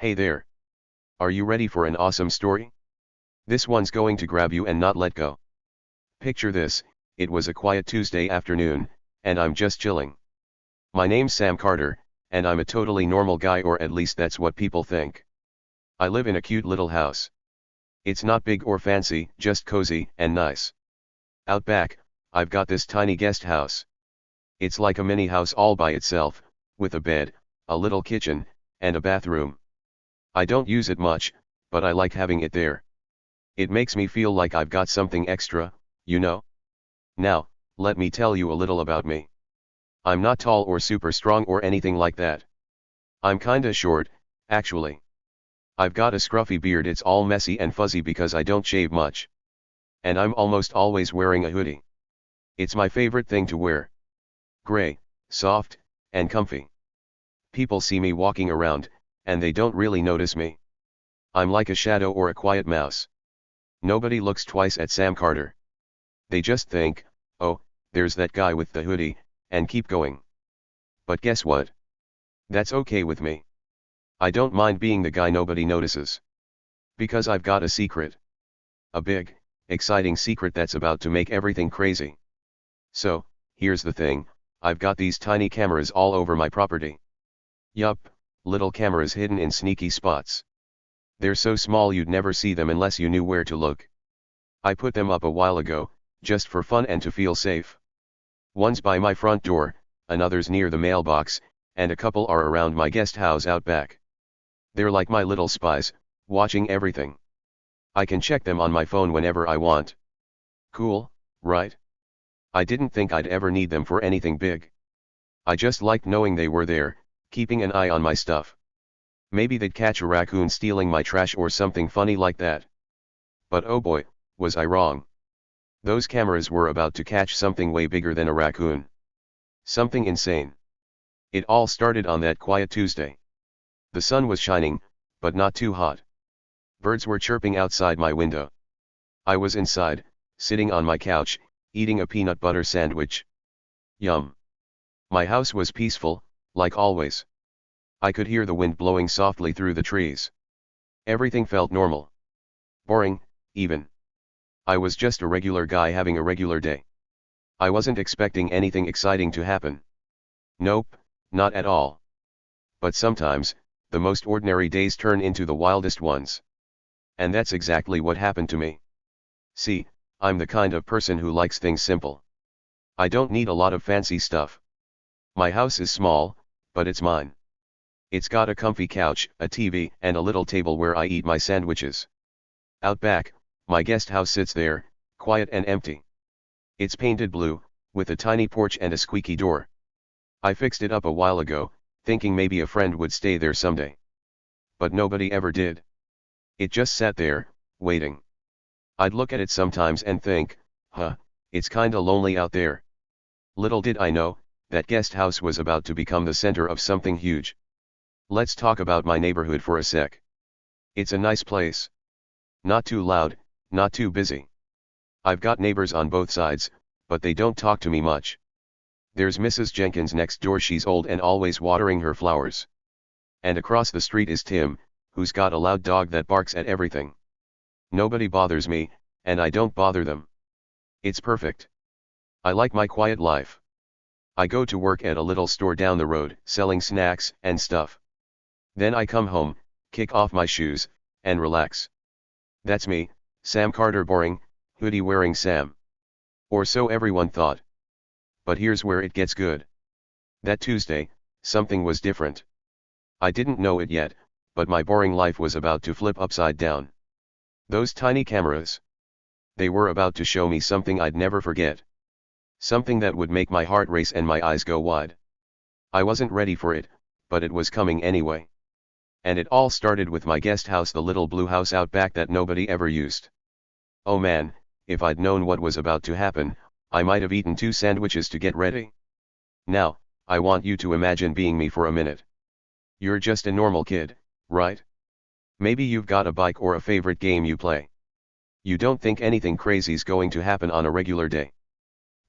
Hey there. Are you ready for an awesome story? This one's going to grab you and not let go. Picture this, it was a quiet Tuesday afternoon, and I'm just chilling. My name's Sam Carter, and I'm a totally normal guy, or at least that's what people think. I live in a cute little house. It's not big or fancy, just cozy and nice. Out back, I've got this tiny guest house. It's like a mini house all by itself, with a bed, a little kitchen, and a bathroom. I don't use it much, but I like having it there. It makes me feel like I've got something extra, you know? Now, let me tell you a little about me. I'm not tall or super strong or anything like that. I'm kinda short, actually. I've got a scruffy beard, it's all messy and fuzzy because I don't shave much. And I'm almost always wearing a hoodie. It's my favorite thing to wear. Gray, soft, and comfy. People see me walking around, and they don't really notice me. I'm like a shadow or a quiet mouse. Nobody looks twice at Sam Carter. They just think, oh, there's that guy with the hoodie, and keep going. But guess what? That's okay with me. I don't mind being the guy nobody notices. Because I've got a secret. A big, exciting secret that's about to make everything crazy. So, here's the thing, I've got these tiny cameras all over my property. Yup, little cameras hidden in sneaky spots. They're so small you'd never see them unless you knew where to look. I put them up a while ago, just for fun and to feel safe. One's by my front door, another's near the mailbox, and a couple are around my guest house out back. They're like my little spies, watching everything. I can check them on my phone whenever I want. Cool, right? I didn't think I'd ever need them for anything big. I just liked knowing they were there, keeping an eye on my stuff. Maybe they'd catch a raccoon stealing my trash or something funny like that. But oh boy, was I wrong. Those cameras were about to catch something way bigger than a raccoon. Something insane. It all started on that quiet Tuesday. The sun was shining, but not too hot. Birds were chirping outside my window. I was inside, sitting on my couch, eating a peanut butter sandwich. Yum. My house was peaceful, like always. I could hear the wind blowing softly through the trees. Everything felt normal. Boring, even. I was just a regular guy having a regular day. I wasn't expecting anything exciting to happen. Nope, not at all. But sometimes, the most ordinary days turn into the wildest ones. And that's exactly what happened to me. See, I'm the kind of person who likes things simple. I don't need a lot of fancy stuff. My house is small, but it's mine. It's got a comfy couch, a TV, and a little table where I eat my sandwiches. Out back, my guest house sits there, quiet and empty. It's painted blue, with a tiny porch and a squeaky door. I fixed it up a while ago, thinking maybe a friend would stay there someday. But nobody ever did. It just sat there, waiting. I'd look at it sometimes and think, it's kinda lonely out there. Little did I know, that guest house was about to become the center of something huge. Let's talk about my neighborhood for a sec. It's a nice place. Not too loud, not too busy. I've got neighbors on both sides, but they don't talk to me much. There's Mrs. Jenkins next door, she's old and always watering her flowers. And across the street is Tim, who's got a loud dog that barks at everything. Nobody bothers me, and I don't bother them. It's perfect. I like my quiet life. I go to work at a little store down the road, selling snacks and stuff. Then I come home, kick off my shoes, and relax. That's me, Sam Carter, boring, hoodie wearing Sam. Or so everyone thought. But here's where it gets good. That Tuesday, something was different. I didn't know it yet, but my boring life was about to flip upside down. Those tiny cameras. They were about to show me something I'd never forget. Something that would make my heart race and my eyes go wide. I wasn't ready for it, but it was coming anyway. And it all started with my guest house, the little blue house out back that nobody ever used. Oh man, if I'd known what was about to happen, I might have eaten 2 sandwiches to get ready. Now, I want you to imagine being me for a minute. You're just a normal kid, right? Maybe you've got a bike or a favorite game you play. You don't think anything crazy's going to happen on a regular day.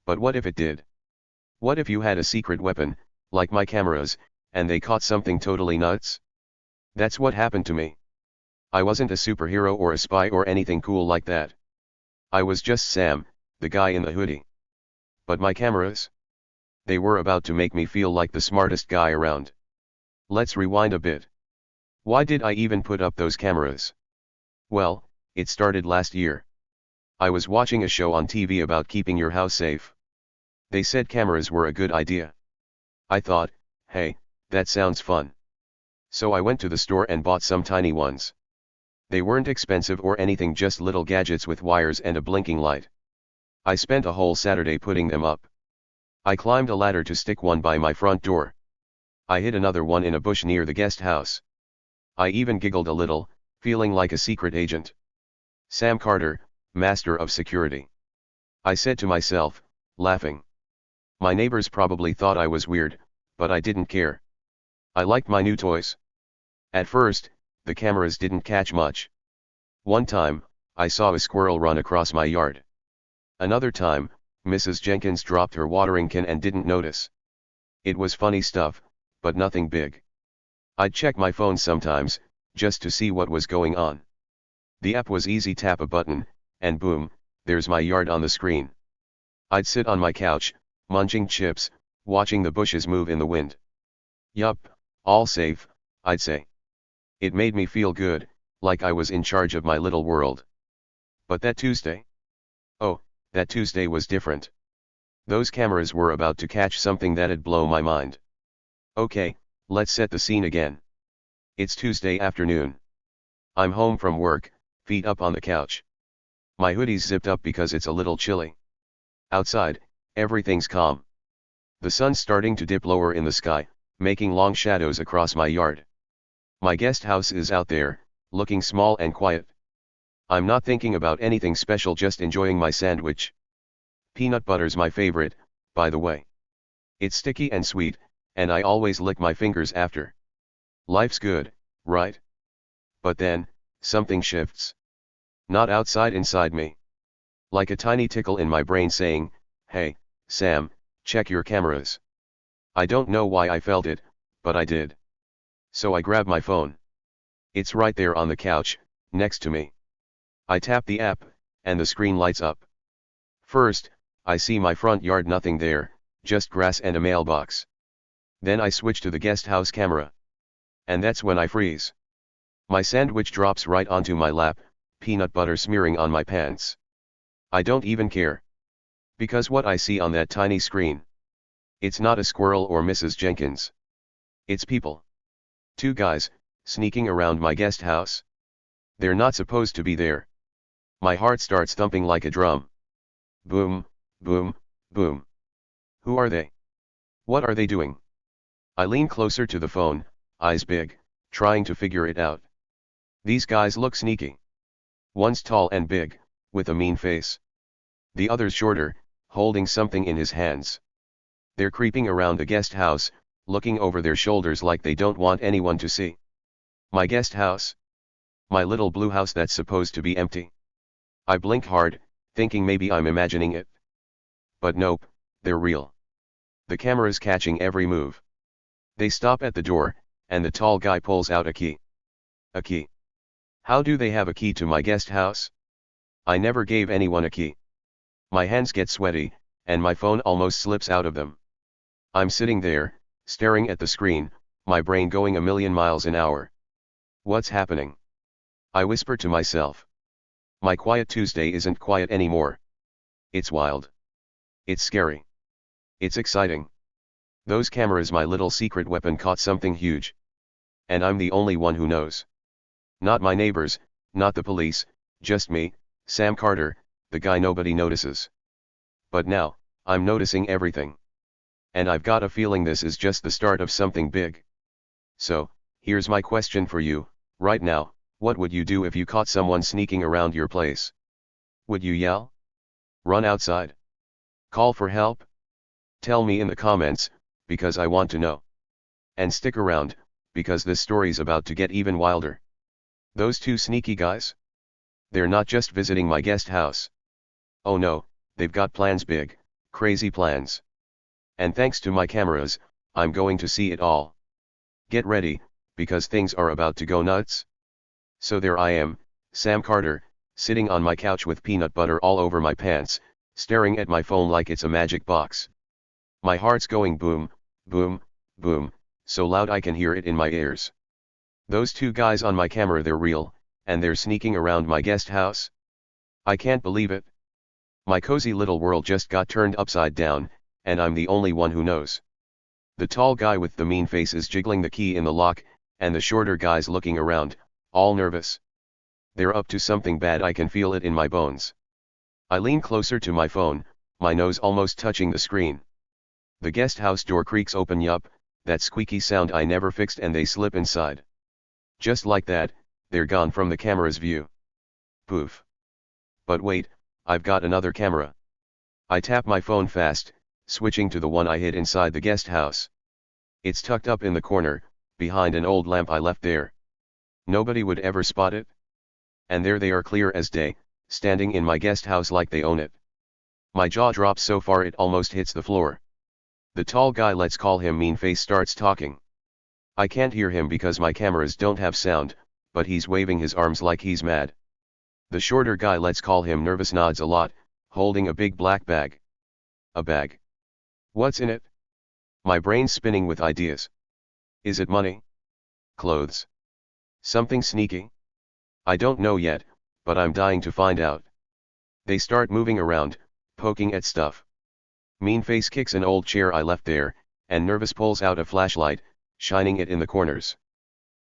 But what if it did? What if you had a secret weapon, like my cameras, and they caught something totally nuts? That's what happened to me. I wasn't a superhero or a spy or anything cool like that. I was just Sam, the guy in the hoodie. But my cameras? They were about to make me feel like the smartest guy around. Let's rewind a bit. Why did I even put up those cameras? Well, it started last year. I was watching a show on TV about keeping your house safe. They said cameras were a good idea. I thought, hey, that sounds fun. So I went to the store and bought some tiny ones. They weren't expensive or anything, just little gadgets with wires and a blinking light. I spent a whole Saturday putting them up. I climbed a ladder to stick one by my front door. I hid another one in a bush near the guest house. I even giggled a little, feeling like a secret agent. Sam Carter, Master of Security. I said to myself, laughing. My neighbors probably thought I was weird, but I didn't care. I liked my new toys. At first, the cameras didn't catch much. One time, I saw a squirrel run across my yard. Another time, Mrs. Jenkins dropped her watering can and didn't notice. It was funny stuff, but nothing big. I'd check my phone sometimes, just to see what was going on. The app was easy, tap a button, and boom, there's my yard on the screen. I'd sit on my couch, munching chips, watching the bushes move in the wind. Yup, all safe, I'd say. It made me feel good, like I was in charge of my little world. But that Tuesday? Oh, that Tuesday was different. Those cameras were about to catch something that'd blow my mind. Okay, let's set the scene again. It's Tuesday afternoon. I'm home from work, feet up on the couch. My hoodie's zipped up because it's a little chilly. Outside, everything's calm. The sun's starting to dip lower in the sky, making long shadows across my yard. My guest house is out there, looking small and quiet. I'm not thinking about anything special, just enjoying my sandwich. Peanut butter's my favorite, by the way. It's sticky and sweet, and I always lick my fingers after. Life's good, right? But then, something shifts. Not outside, inside me. Like a tiny tickle in my brain saying, hey, Sam, check your cameras. I don't know why I felt it, but I did. So I grab my phone. It's right there on the couch, next to me. I tap the app, and the screen lights up. First, I see my front yard, nothing there, just grass and a mailbox. Then I switch to the guest house camera. And that's when I freeze. My sandwich drops right onto my lap, peanut butter smearing on my pants. I don't even care. Because what I see on that tiny screen. It's not a squirrel or Mrs. Jenkins. It's people. Two guys, sneaking around my guest house. They're not supposed to be there. My heart starts thumping like a drum. Boom, boom, boom. Who are they? What are they doing? I lean closer to the phone, eyes big, trying to figure it out. These guys look sneaky. One's tall and big, with a mean face. The other's shorter, holding something in his hands. They're creeping around the guest house, looking over their shoulders like they don't want anyone to see. My guest house? My little blue house that's supposed to be empty. I blink hard, thinking maybe I'm imagining it. But nope, they're real. The camera's catching every move. They stop at the door, and the tall guy pulls out a key. A key? How do they have a key to my guest house? I never gave anyone a key. My hands get sweaty, and my phone almost slips out of them. I'm sitting there, staring at the screen, my brain going a million miles an hour. What's happening? I whisper to myself. My quiet Tuesday isn't quiet anymore. It's wild. It's scary. It's exciting. Those cameras, my little secret weapon, caught something huge. And I'm the only one who knows. Not my neighbors, not the police, just me, Sam Carter, the guy nobody notices. But now, I'm noticing everything. And I've got a feeling this is just the start of something big. So, here's my question for you, right now, what would you do if you caught someone sneaking around your place? Would you yell? Run outside? Call for help? Tell me in the comments, because I want to know. And stick around, because this story's about to get even wilder. Those two sneaky guys? They're not just visiting my guest house. Oh no, they've got plans, big, crazy plans. And thanks to my cameras, I'm going to see it all. Get ready, because things are about to go nuts. So there I am, Sam Carter, sitting on my couch with peanut butter all over my pants, staring at my phone like it's a magic box. My heart's going boom, boom, boom, so loud I can hear it in my ears. Those two guys on my camera, they're real, and they're sneaking around my guest house. I can't believe it. My cozy little world just got turned upside down, and I'm the only one who knows. The tall guy with the mean face is jiggling the key in the lock, and the shorter guy's looking around, all nervous. They're up to something bad, I can feel it in my bones. I lean closer to my phone, my nose almost touching the screen. The guest house door creaks open, yup, that squeaky sound I never fixed, and they slip inside. Just like that, they're gone from the camera's view. Poof. But wait, I've got another camera. I tap my phone fast, switching to the one I hid inside the guest house. It's tucked up in the corner, behind an old lamp I left there. Nobody would ever spot it. And there they are, clear as day, standing in my guest house like they own it. My jaw drops so far it almost hits the floor. The tall guy, let's call him Mean Face, starts talking. I can't hear him because my cameras don't have sound, but he's waving his arms like he's mad. The shorter guy, let's call him Nervous, nods a lot, holding a big black bag. A bag? What's in it? My brain's spinning with ideas. Is it money? Clothes? Something sneaky? I don't know yet, but I'm dying to find out. They start moving around, poking at stuff. Mean Face kicks an old chair I left there, and Nervous pulls out a flashlight, shining it in the corners.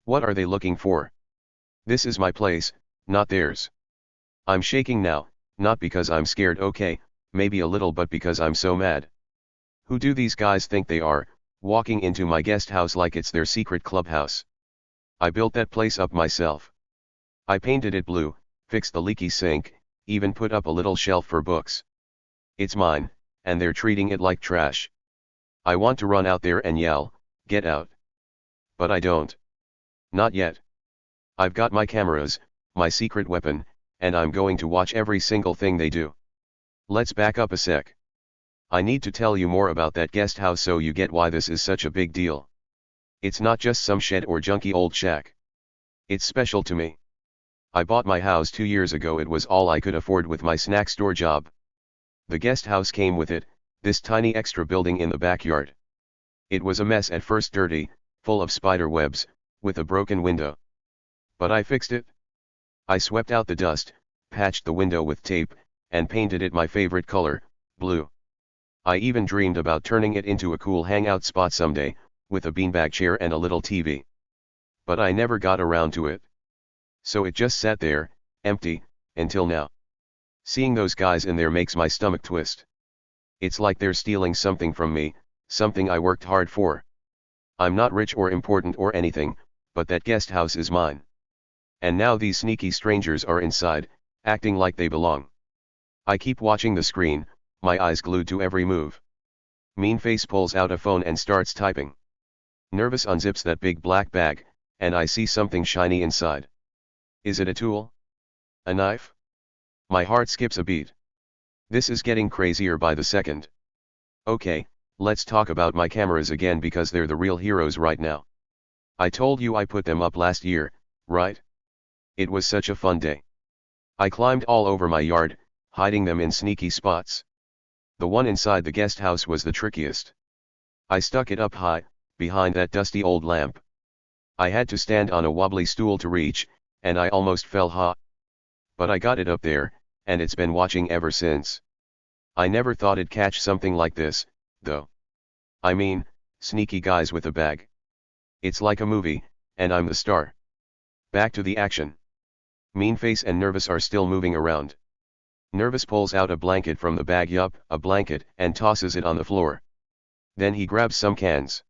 What are they looking for? This is my place, not theirs. I'm shaking now, not because I'm scared, okay, maybe a little, but because I'm so mad. Who do these guys think they are, walking into my guest house like it's their secret clubhouse? I built that place up myself. I painted it blue, fixed the leaky sink, even put up a little shelf for books. It's mine, and they're treating it like trash. I want to run out there and yell, "Get out!" But I don't. Not yet. I've got my cameras, my secret weapon, and I'm going to watch every single thing they do. Let's back up a sec. I need to tell you more about that guest house so you get why this is such a big deal. It's not just some shed or junky old shack. It's special to me. I bought my house 2 years ago. It was all I could afford with my snack store job. The guest house came with it, this tiny extra building in the backyard. It was a mess at first, dirty, full of spider webs, with a broken window. But I fixed it. I swept out the dust, patched the window with tape, and painted it my favorite color, blue. I even dreamed about turning it into a cool hangout spot someday, with a beanbag chair and a little TV. But I never got around to it. So it just sat there, empty, until now. Seeing those guys in there makes my stomach twist. It's like they're stealing something from me, something I worked hard for. I'm not rich or important or anything, but that guest house is mine. And now these sneaky strangers are inside, acting like they belong. I keep watching the screen, my eyes glued to every move. Mean Face pulls out a phone and starts typing. Nervous unzips that big black bag, and I see something shiny inside. Is it a tool? A knife? My heart skips a beat. This is getting crazier by the second. Okay, let's talk about my cameras again because they're the real heroes right now. I told you I put them up last year, right? It was such a fun day. I climbed all over my yard, hiding them in sneaky spots. The one inside the guest house was the trickiest. I stuck it up high, behind that dusty old lamp. I had to stand on a wobbly stool to reach, and I almost fell. But I got it up there, and it's been watching ever since. I never thought it'd catch something like this, though. I mean, sneaky guys with a bag. It's like a movie, and I'm the star. Back to the action. Mean Face and Nervous are still moving around. Nervous pulls out a blanket from the bag, yup, a blanket, and tosses it on the floor. Then he grabs some cans.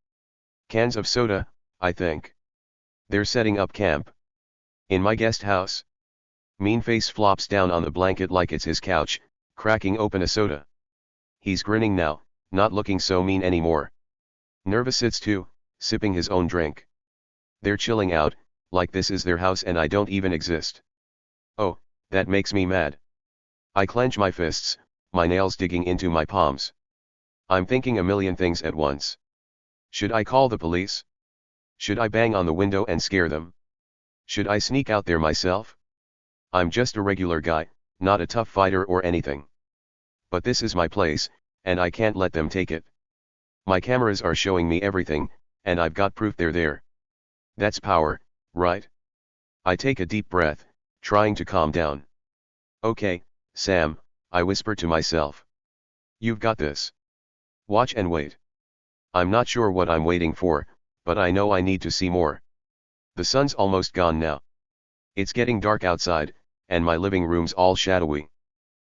Cans of soda, I think. They're setting up camp. In my guest house. Mean Face flops down on the blanket like it's his couch, cracking open a soda. He's grinning now, not looking so mean anymore. Nervous sits too, sipping his own drink. They're chilling out, like this is their house and I don't even exist. Oh, that makes me mad. I clench my fists, my nails digging into my palms. I'm thinking a million things at once. Should I call the police? Should I bang on the window and scare them? Should I sneak out there myself? I'm just a regular guy, not a tough fighter or anything. But this is my place, and I can't let them take it. My cameras are showing me everything, and I've got proof they're there. That's power, right? I take a deep breath, trying to calm down. Okay, Sam, I whisper to myself. You've got this. Watch and wait. I'm not sure what I'm waiting for, but I know I need to see more. The sun's almost gone now. It's getting dark outside, and my living room's all shadowy.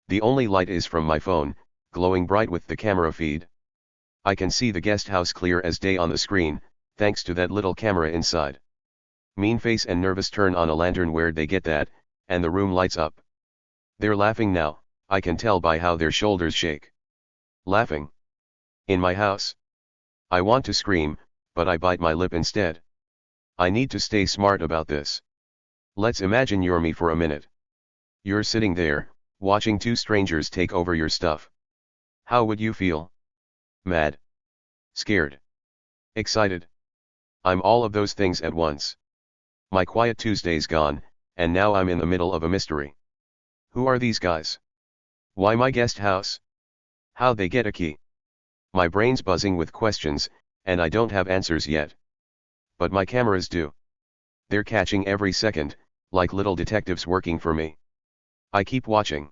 The only light is from my phone, glowing bright with the camera feed. I can see the guest house clear as day on the screen, thanks to that little camera inside. Mean Face and Nervous turn on a lantern. Where'd they get that? And the room lights up. They're laughing now, I can tell by how their shoulders shake. Laughing. In my house. I want to scream, but I bite my lip instead. I need to stay smart about this. Let's imagine you're me for a minute. You're sitting there, watching two strangers take over your stuff. How would you feel? Mad? Scared? Excited? I'm all of those things at once. My quiet Tuesday's gone, and now I'm in the middle of a mystery. Who are these guys? Why my guest house? How'd they get a key? My brain's buzzing with questions, and I don't have answers yet. But my cameras do. They're catching every second, like little detectives working for me. I keep watching.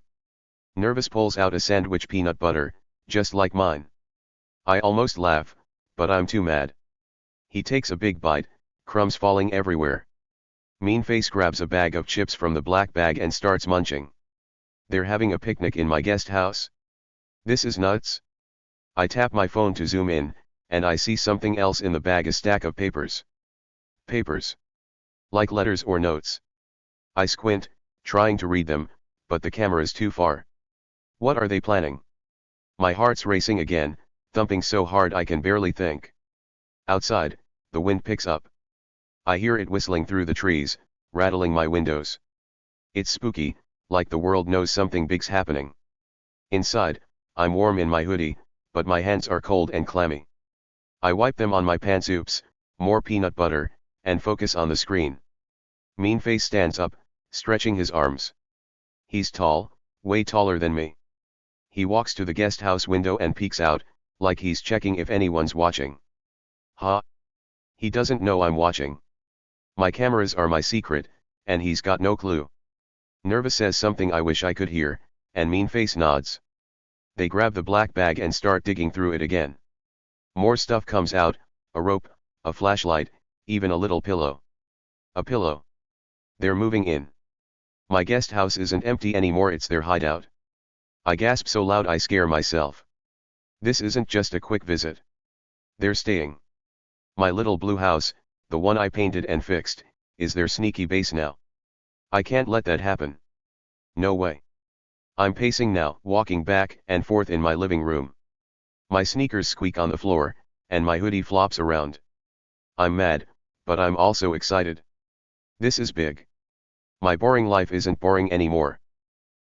Nervous pulls out a sandwich peanut butter, just like mine. I almost laugh, but I'm too mad. He takes a big bite, crumbs falling everywhere. Mean Face grabs a bag of chips from the black bag and starts munching. They're having a picnic in my guest house? This is nuts. I tap my phone to zoom in, and I see something else in the bag, a stack of papers. Papers. Like letters or notes. I squint, trying to read them, but the camera's too far. What are they planning? My heart's racing again, thumping so hard I can barely think. Outside, the wind picks up. I hear it whistling through the trees, rattling my windows. It's spooky, like the world knows something big's happening. Inside, I'm warm in my hoodie, but my hands are cold and clammy. I wipe them on my pantsuits, more peanut butter, and focus on the screen. Mean Face stands up, stretching his arms. He's tall, way taller than me. He walks to the guest house window and peeks out, like he's checking if anyone's watching. Huh? He doesn't know I'm watching. My cameras are my secret, and he's got no clue. Nervous says something I wish I could hear, and Mean Face nods. They grab the black bag and start digging through it again. More stuff comes out, a rope, a flashlight, even a little pillow. A pillow. They're moving in. My guest house isn't empty anymore, it's their hideout. I gasp so loud I scare myself. This isn't just a quick visit. They're staying. My little blue house, the one I painted and fixed, is their sneaky base now. I can't let that happen. No way. I'm pacing now, walking back and forth in my living room. My sneakers squeak on the floor, and my hoodie flops around. I'm mad, but I'm also excited. This is big. My boring life isn't boring anymore.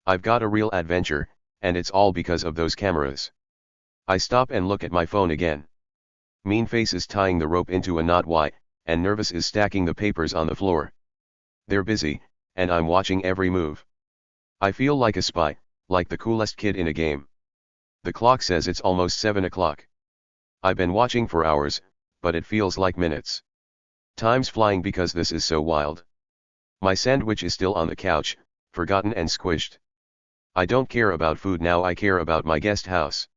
I've got a real adventure, and it's all because of those cameras. I stop and look at my phone again. Mean Face is tying the rope into a knot, and Nervous is stacking the papers on the floor. They're busy, and I'm watching every move. I feel like a spy, like the coolest kid in a game. The clock says it's almost 7 o'clock. I've been watching for hours, but it feels like minutes. Time's flying because this is so wild. My sandwich is still on the couch, forgotten and squished. I don't care about food now, I care about my guest house.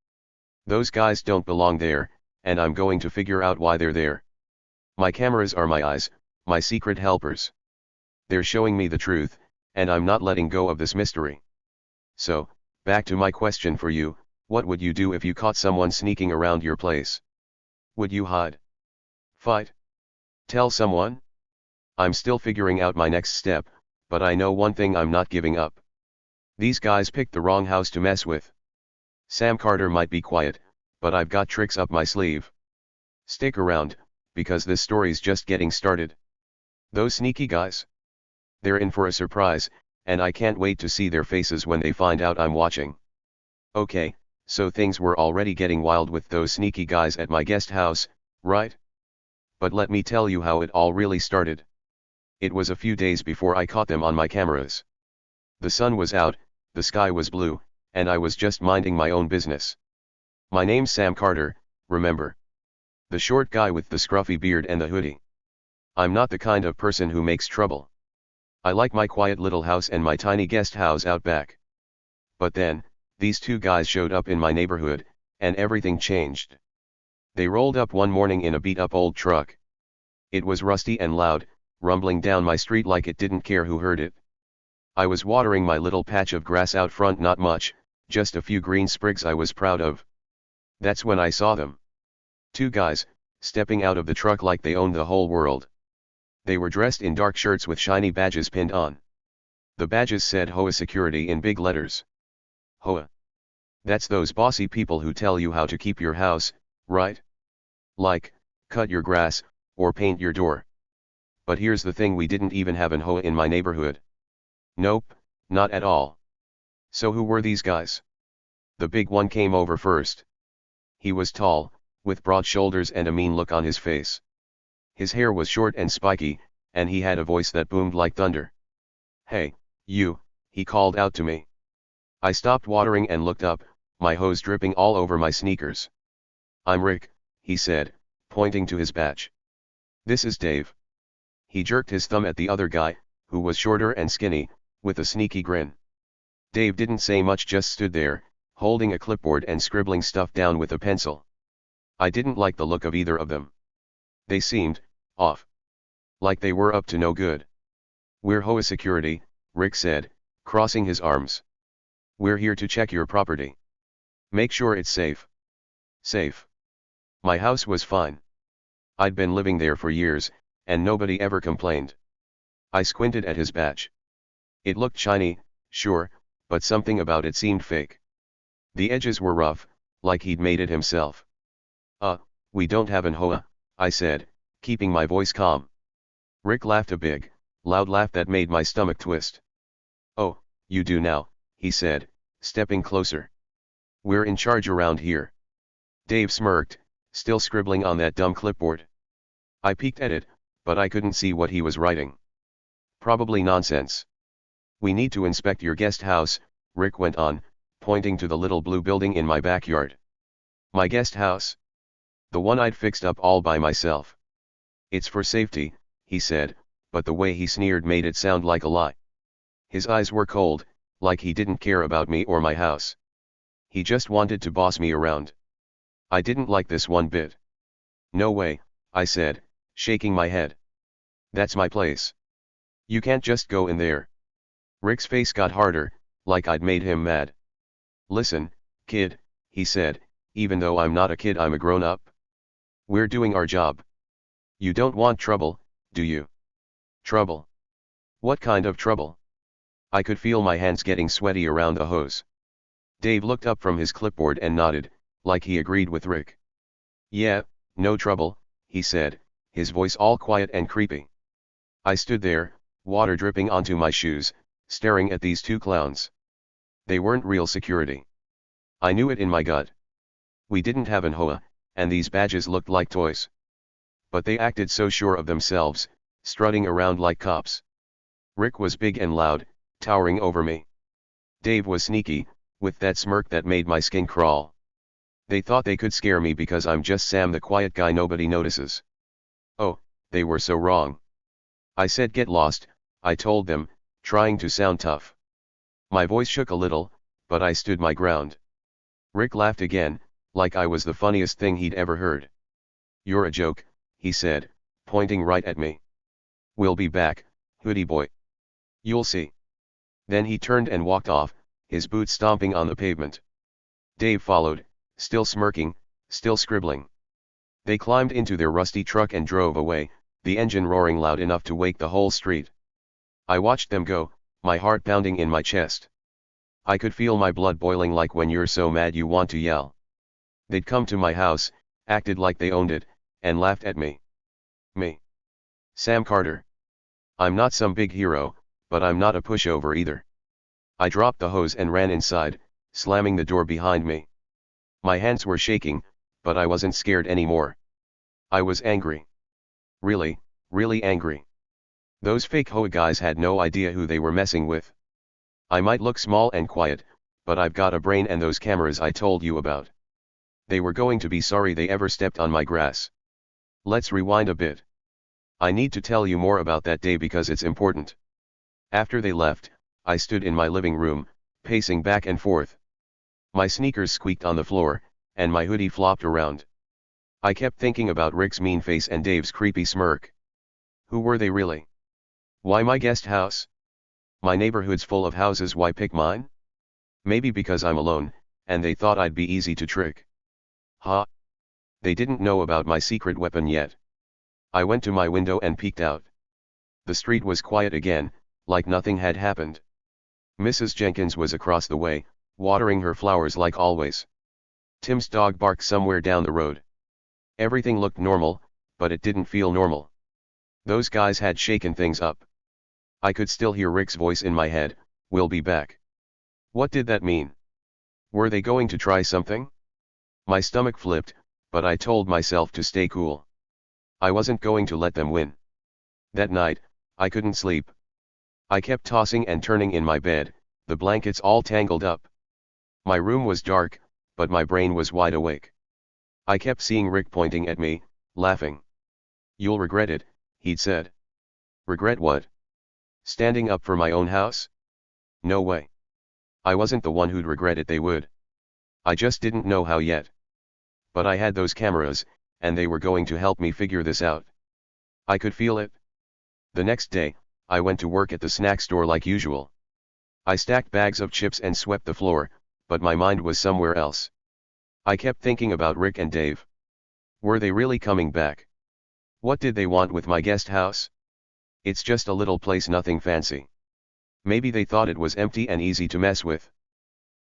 Those guys don't belong there, and I'm going to figure out why they're there. My cameras are my eyes, my secret helpers. They're showing me the truth, and I'm not letting go of this mystery. So, back to my question for you, what would you do if you caught someone sneaking around your place? Would you hide? Fight? Tell someone? I'm still figuring out my next step, but I know one thing, I'm not giving up. These guys picked the wrong house to mess with. Sam Carter might be quiet, but I've got tricks up my sleeve. Stick around, because this story's just getting started. Those sneaky guys? They're in for a surprise, and I can't wait to see their faces when they find out I'm watching. Okay, so things were already getting wild with those sneaky guys at my guest house, right? But let me tell you how it all really started. It was a few days before I caught them on my cameras. The sun was out, the sky was blue, and I was just minding my own business. My name's Sam Carter, remember? The short guy with the scruffy beard and the hoodie. I'm not the kind of person who makes trouble. I like my quiet little house and my tiny guest house out back. But then, these two guys showed up in my neighborhood, and everything changed. They rolled up one morning in a beat-up old truck. It was rusty and loud, rumbling down my street like it didn't care who heard it. I was watering my little patch of grass out front, not much, just a few green sprigs I was proud of. That's when I saw them. Two guys, stepping out of the truck like they owned the whole world. They were dressed in dark shirts with shiny badges pinned on. The badges said HOA Security in big letters. HOA. That's those bossy people who tell you how to keep your house, right? Like, cut your grass, or paint your door. But here's the thing, we didn't even have an HOA in my neighborhood. Nope, not at all. So who were these guys? The big one came over first. He was tall, with broad shoulders and a mean look on his face. His hair was short and spiky, and he had a voice that boomed like thunder. "Hey, you," he called out to me. I stopped watering and looked up, my hose dripping all over my sneakers. "I'm Rick," he said, pointing to his badge. "This is Dave." He jerked his thumb at the other guy, who was shorter and skinny, with a sneaky grin. Dave didn't say much, just stood there, holding a clipboard and scribbling stuff down with a pencil. I didn't like the look of either of them. They seemed off. Like they were up to no good. "We're HOA Security," Rick said, crossing his arms. "We're here to check your property. Make sure it's safe." Safe. My house was fine. I'd been living there for years, and nobody ever complained. I squinted at his badge. It looked shiny, sure, but something about it seemed fake. The edges were rough, like he'd made it himself. We don't have an HOA," I said, keeping my voice calm. Rick laughed a big, loud laugh that made my stomach twist. "Oh, you do now," he said, stepping closer. "We're in charge around here." Dave smirked, still scribbling on that dumb clipboard. I peeked at it, but I couldn't see what he was writing. Probably nonsense. "We need to inspect your guest house," Rick went on, pointing to the little blue building in my backyard. "My guest house? The one I'd fixed up all by myself." "It's for safety," he said, but the way he sneered made it sound like a lie. His eyes were cold, like he didn't care about me or my house. He just wanted to boss me around. I didn't like this one bit. "No way," I said, shaking my head. "That's my place. You can't just go in there." Rick's face got harder, like I'd made him mad. "Listen, kid," he said, "even though I'm not a kid, I'm a grown-up. We're doing our job. You don't want trouble, do you?" "Trouble? What kind of trouble?" I could feel my hands getting sweaty around the hose. Dave looked up from his clipboard and nodded, like he agreed with Rick. "Yeah, no trouble," he said, his voice all quiet and creepy. I stood there, water dripping onto my shoes, staring at these two clowns. They weren't real security. I knew it in my gut. We didn't have an HOA, and these badges looked like toys. But they acted so sure of themselves, strutting around like cops. Rick was big and loud, towering over me. Dave was sneaky, with that smirk that made my skin crawl. They thought they could scare me because I'm just Sam, the quiet guy nobody notices. Oh, they were so wrong. I said get lost, I told them, trying to sound tough. My voice shook a little, but I stood my ground. Rick laughed again, like I was the funniest thing he'd ever heard. "You're a joke," he said, pointing right at me. "We'll be back, hoodie boy. You'll see." Then he turned and walked off, his boots stomping on the pavement. Dave followed, still smirking, still scribbling. They climbed into their rusty truck and drove away, the engine roaring loud enough to wake the whole street. I watched them go, my heart pounding in my chest. I could feel my blood boiling, like when you're so mad you want to yell. They'd come to my house, acted like they owned it, and laughed at me. Me. Sam Carter. I'm not some big hero, but I'm not a pushover either. I dropped the hose and ran inside, slamming the door behind me. My hands were shaking, but I wasn't scared anymore. I was angry. Really angry. Those fake HOA guys had no idea who they were messing with. I might look small and quiet, but I've got a brain, and those cameras I told you about. They were going to be sorry they ever stepped on my grass. Let's rewind a bit. I need to tell you more about that day because it's important. After they left, I stood in my living room, pacing back and forth. My sneakers squeaked on the floor, and my hoodie flopped around. I kept thinking about Rick's mean face and Dave's creepy smirk. Who were they really? Why my guest house? My neighborhood's full of houses, why pick mine? Maybe because I'm alone, and they thought I'd be easy to trick. Ha! They didn't know about my secret weapon yet. I went to my window and peeked out. The street was quiet again, like nothing had happened. Mrs. Jenkins was across the way, watering her flowers like always. Tim's dog barked somewhere down the road. Everything looked normal, but it didn't feel normal. Those guys had shaken things up. I could still hear Rick's voice in my head, "We'll be back." What did that mean? Were they going to try something? My stomach flipped, but I told myself to stay cool. I wasn't going to let them win. That night, I couldn't sleep. I kept tossing and turning in my bed, the blankets all tangled up. My room was dark, but my brain was wide awake. I kept seeing Rick pointing at me, laughing. "You'll regret it," he'd said. Regret what? Standing up for my own house? No way. I wasn't the one who'd regret it, they would. I just didn't know how yet. But I had those cameras, and they were going to help me figure this out. I could feel it. The next day, I went to work at the snack store like usual. I stacked bags of chips and swept the floor, but my mind was somewhere else. I kept thinking about Rick and Dave. Were they really coming back? What did they want with my guest house? It's just a little place, nothing fancy. Maybe they thought it was empty and easy to mess with.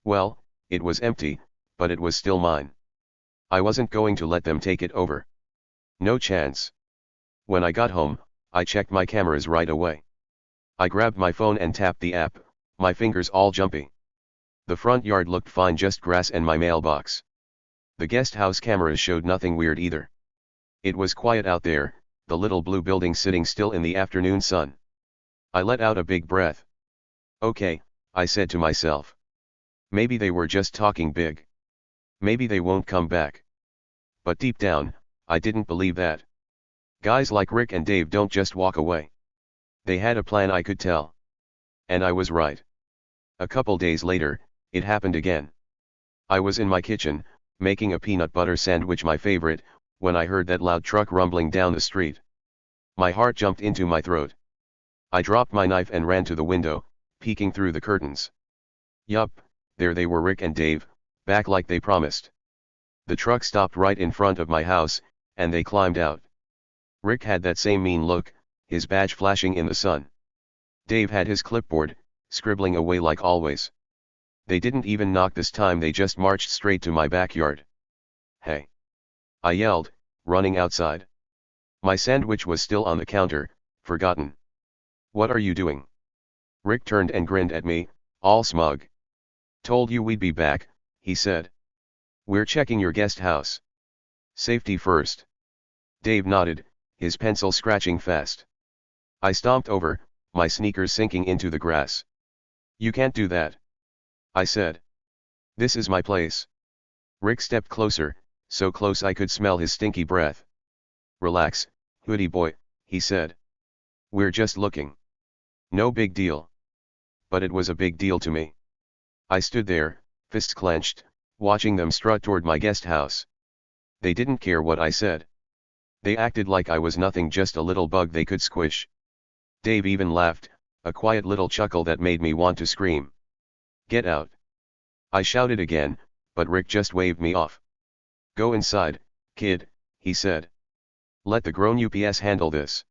Well, it was empty, but it was still mine. I wasn't going to let them take it over. No chance. When I got home, I checked my cameras right away. I grabbed my phone and tapped the app, my fingers all jumpy. The front yard looked fine, just grass and my mailbox. The guest house cameras showed nothing weird either. It was quiet out there, the little blue building sitting still in the afternoon sun. I let out a big breath. Okay, I said to myself. Maybe they were just talking big. Maybe they won't come back. But deep down, I didn't believe that. Guys like Rick and Dave don't just walk away. They had a plan, I could tell. And I was right. A couple days later, it happened again. I was in my kitchen, making a peanut butter sandwich, my favorite, when I heard that loud truck rumbling down the street. My heart jumped into my throat. I dropped my knife and ran to the window, peeking through the curtains. Yup, there they were, Rick and Dave, back like they promised. The truck stopped right in front of my house, and they climbed out. Rick had that same mean look, his badge flashing in the sun. Dave had his clipboard, scribbling away like always. They didn't even knock this time, they just marched straight to my backyard. "Hey!" I yelled, running outside. My sandwich was still on the counter, forgotten. "What are you doing?" Rick turned and grinned at me, all smug. "Told you we'd be back," he said. "We're checking your guest house. Safety first." Dave nodded, his pencil scratching fast. I stomped over, my sneakers sinking into the grass. "You can't do that," I said. "This is my place." Rick stepped closer, so close I could smell his stinky breath. "Relax, hoodie boy," he said. "We're just looking. No big deal." But it was a big deal to me. I stood there, fists clenched, watching them strut toward my guest house. They didn't care what I said. They acted like I was nothing, just a little bug they could squish. Dave even laughed, a quiet little chuckle that made me want to scream. "Get out!" I shouted again, but Rick just waved me off. "Go inside, kid," he said. "Let the grown UPS handle this."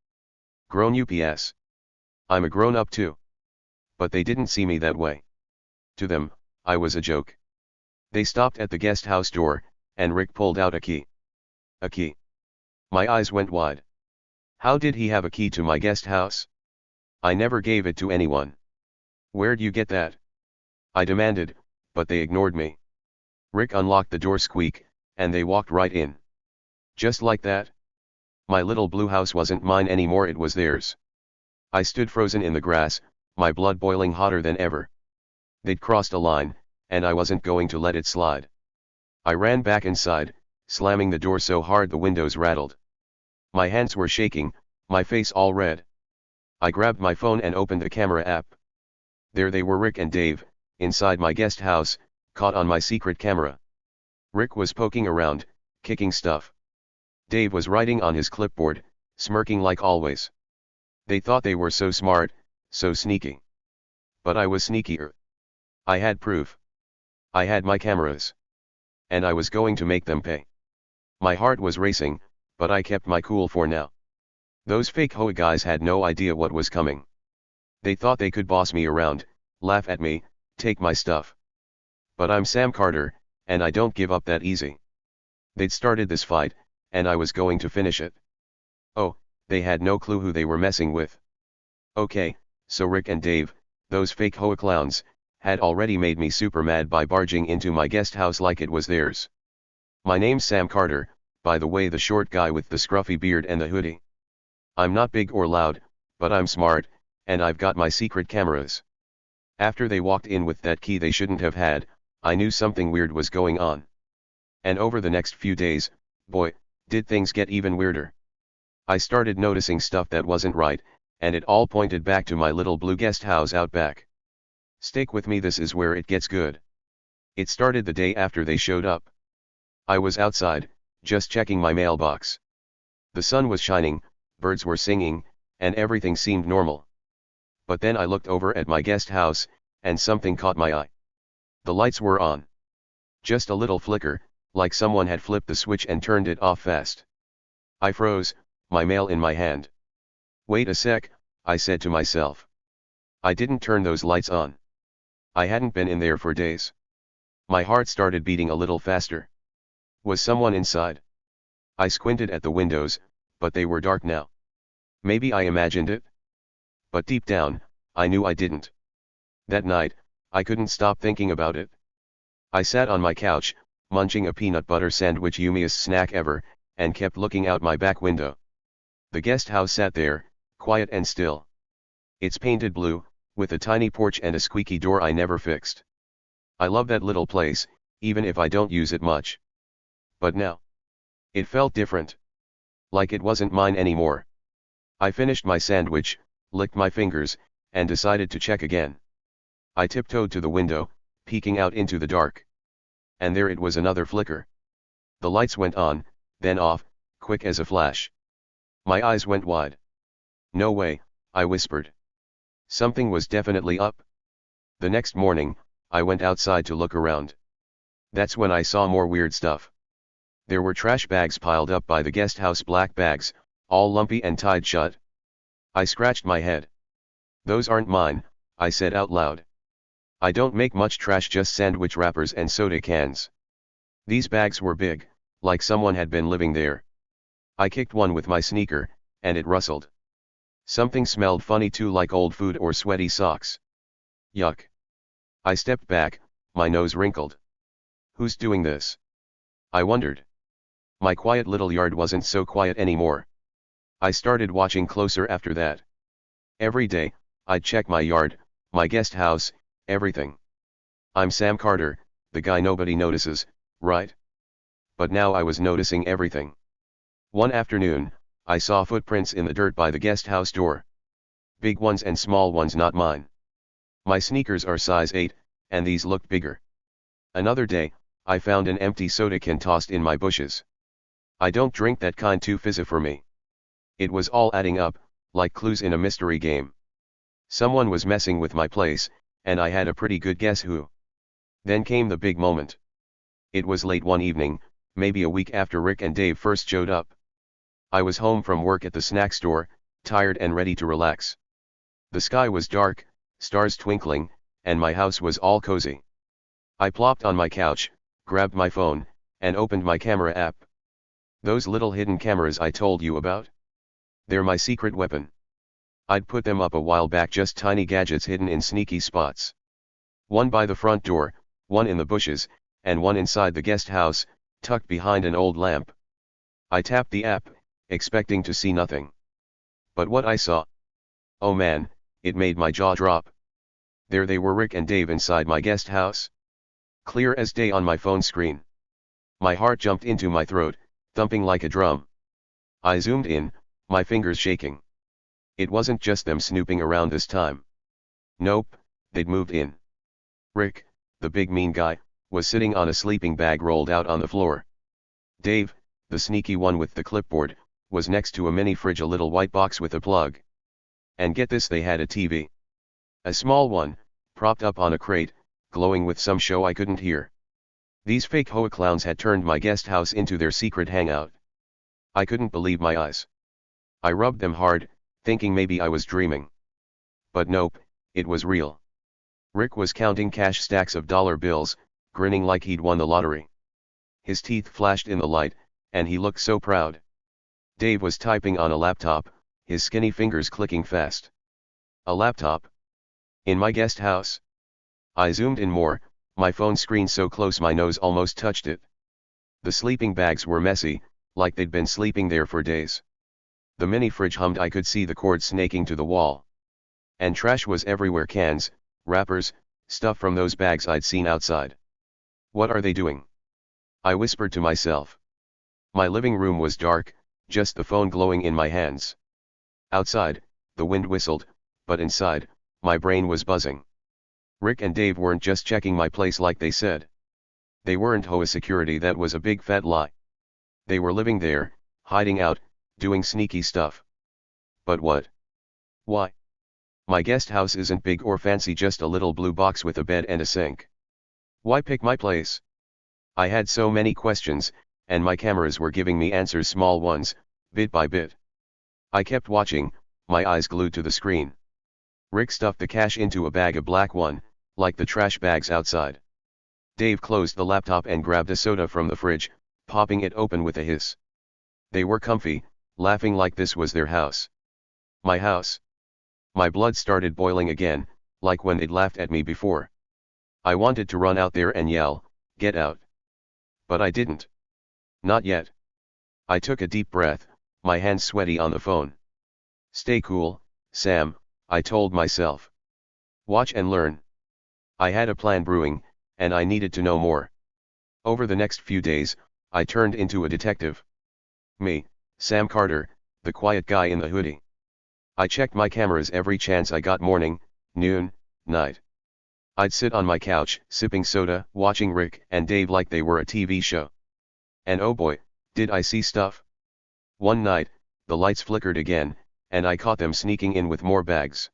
Grown UPS? I'm a grown-up too. But they didn't see me that way. To them, I was a joke. They stopped at the guest house door, and Rick pulled out a key. A key? My eyes went wide. How did he have a key to my guest house? I never gave it to anyone. "Where'd you get that?" I demanded, but they ignored me. Rick unlocked the door, squeak, and they walked right in. Just like that? My little blue house wasn't mine anymore, it was theirs. I stood frozen in the grass, my blood boiling hotter than ever. They'd crossed a line, and I wasn't going to let it slide. I ran back inside, slamming the door so hard the windows rattled. My hands were shaking, my face all red. I grabbed my phone and opened the camera app. There they were, Rick and Dave, inside my guest house, caught on my secret camera. Rick was poking around, kicking stuff. Dave was writing on his clipboard, smirking like always. They thought they were so smart, so sneaky. But I was sneakier. I had proof. I had my cameras. And I was going to make them pay. My heart was racing, but I kept my cool for now. Those fake HOA guys had no idea what was coming. They thought they could boss me around, laugh at me, take my stuff. But I'm Sam Carter, and I don't give up that easy. They'd started this fight, and I was going to finish it. Oh, they had no clue who they were messing with. Okay, so Rick and Dave, those fake HOA clowns, had already made me super mad by barging into my guest house like it was theirs. My name's Sam Carter, by the way, the short guy with the scruffy beard and the hoodie. I'm not big or loud, but I'm smart, and I've got my secret cameras. After they walked in with that key they shouldn't have had, I knew something weird was going on. And over the next few days, boy, did things get even weirder. I started noticing stuff that wasn't right, and it all pointed back to my little blue guest house out back. Stick with me, this is where it gets good. It started the day after they showed up. I was outside, just checking my mailbox. The sun was shining, birds were singing, and everything seemed normal. But then I looked over at my guest house, and something caught my eye. The lights were on. Just a little flicker, like someone had flipped the switch and turned it off fast. I froze, my mail in my hand. Wait a sec, I said to myself. I didn't turn those lights on. I hadn't been in there for days. My heart started beating a little faster. Was someone inside? I squinted at the windows, but they were dark now. Maybe I imagined it? But deep down, I knew I didn't. That night, I couldn't stop thinking about it. I sat on my couch, munching a peanut butter sandwich, yummiest snack ever, and kept looking out my back window. The guest house sat there, quiet and still. It's painted blue, with a tiny porch and a squeaky door I never fixed. I love that little place, even if I don't use it much. But now, it felt different. Like it wasn't mine anymore. I finished my sandwich, licked my fingers, and decided to check again. I tiptoed to the window, peeking out into the dark. And there it was, another flicker. The lights went on, then off, quick as a flash. My eyes went wide. No way, I whispered. Something was definitely up. The next morning, I went outside to look around. That's when I saw more weird stuff. There were trash bags piled up by the guest house, black bags, all lumpy and tied shut. I scratched my head. Those aren't mine, I said out loud. I don't make much trash, just sandwich wrappers and soda cans. These bags were big, like someone had been living there. I kicked one with my sneaker, and it rustled. Something smelled funny too, like old food or sweaty socks. Yuck. I stepped back, my nose wrinkled. Who's doing this? I wondered. My quiet little yard wasn't so quiet anymore. I started watching closer after that. Every day, I'd check my yard, my guest house, everything. I'm Sam Carter, the guy nobody notices, right? But now I was noticing everything. One afternoon, I saw footprints in the dirt by the guest house door. Big ones and small ones, not mine. My sneakers are size 8, and these looked bigger. Another day, I found an empty soda can tossed in my bushes. I don't drink that kind, too fizzy for me. It was all adding up, like clues in a mystery game. Someone was messing with my place, and I had a pretty good guess who. Then came the big moment. It was late one evening, maybe a week after Rick and Dave first showed up. I was home from work at the snack store, tired and ready to relax. The sky was dark, stars twinkling, and my house was all cozy. I plopped on my couch, grabbed my phone, and opened my camera app. Those little hidden cameras I told you about? They're my secret weapon. I'd put them up a while back, just tiny gadgets hidden in sneaky spots. One by the front door, one in the bushes, and one inside the guest house, tucked behind an old lamp. I tapped the app, expecting to see nothing. But what I saw, oh man, it made my jaw drop. There they were, Rick and Dave, inside my guest house. Clear as day on my phone screen. My heart jumped into my throat, thumping like a drum. I zoomed in, my fingers shaking. It wasn't just them snooping around this time. Nope, they'd moved in. Rick, the big mean guy, was sitting on a sleeping bag rolled out on the floor. Dave, the sneaky one with the clipboard, was next to a mini fridge, a little white box with a plug. And get this, they had a TV. A small one, propped up on a crate, glowing with some show I couldn't hear. These fake HOA clowns had turned my guest house into their secret hangout. I couldn't believe my eyes. I rubbed them hard, thinking maybe I was dreaming. But nope, it was real. Rick was counting cash stacks of dollar bills, grinning like he'd won the lottery. His teeth flashed in the light, and he looked so proud. Dave was typing on a laptop, his skinny fingers clicking fast. A laptop? In my guest house? I zoomed in more, my phone screen so close my nose almost touched it. The sleeping bags were messy, like they'd been sleeping there for days. The mini fridge hummed, I could see the cord snaking to the wall. And trash was everywhere, cans, wrappers, stuff from those bags I'd seen outside. What are they doing? I whispered to myself. My living room was dark, just the phone glowing in my hands. Outside, the wind whistled, but inside, my brain was buzzing. Rick and Dave weren't just checking my place like they said. They weren't HOA security, that was a big fat lie. They were living there, hiding out, doing sneaky stuff. But what? Why? My guest house isn't big or fancy, just a little blue box with a bed and a sink. Why pick my place? I had so many questions, and my cameras were giving me answers, small ones, bit by bit. I kept watching, my eyes glued to the screen. Rick stuffed the cash into a bag, a black one, like the trash bags outside. Dave closed the laptop and grabbed a soda from the fridge, popping it open with a hiss. They were comfy, laughing like this was their house. My house. My blood started boiling again, like when they'd laughed at me before. I wanted to run out there and yell, "Get out!" But I didn't. Not yet. I took a deep breath, my hands sweaty on the phone. Stay cool, Sam, I told myself. Watch and learn. I had a plan brewing, and I needed to know more. Over the next few days, I turned into a detective. Me, Sam Carter, the quiet guy in the hoodie. I checked my cameras every chance I got, morning, noon, night. I'd sit on my couch, sipping soda, watching Rick and Dave like they were a TV show. And oh boy, did I see stuff. One night, the lights flickered again, and I caught them sneaking in with more bags.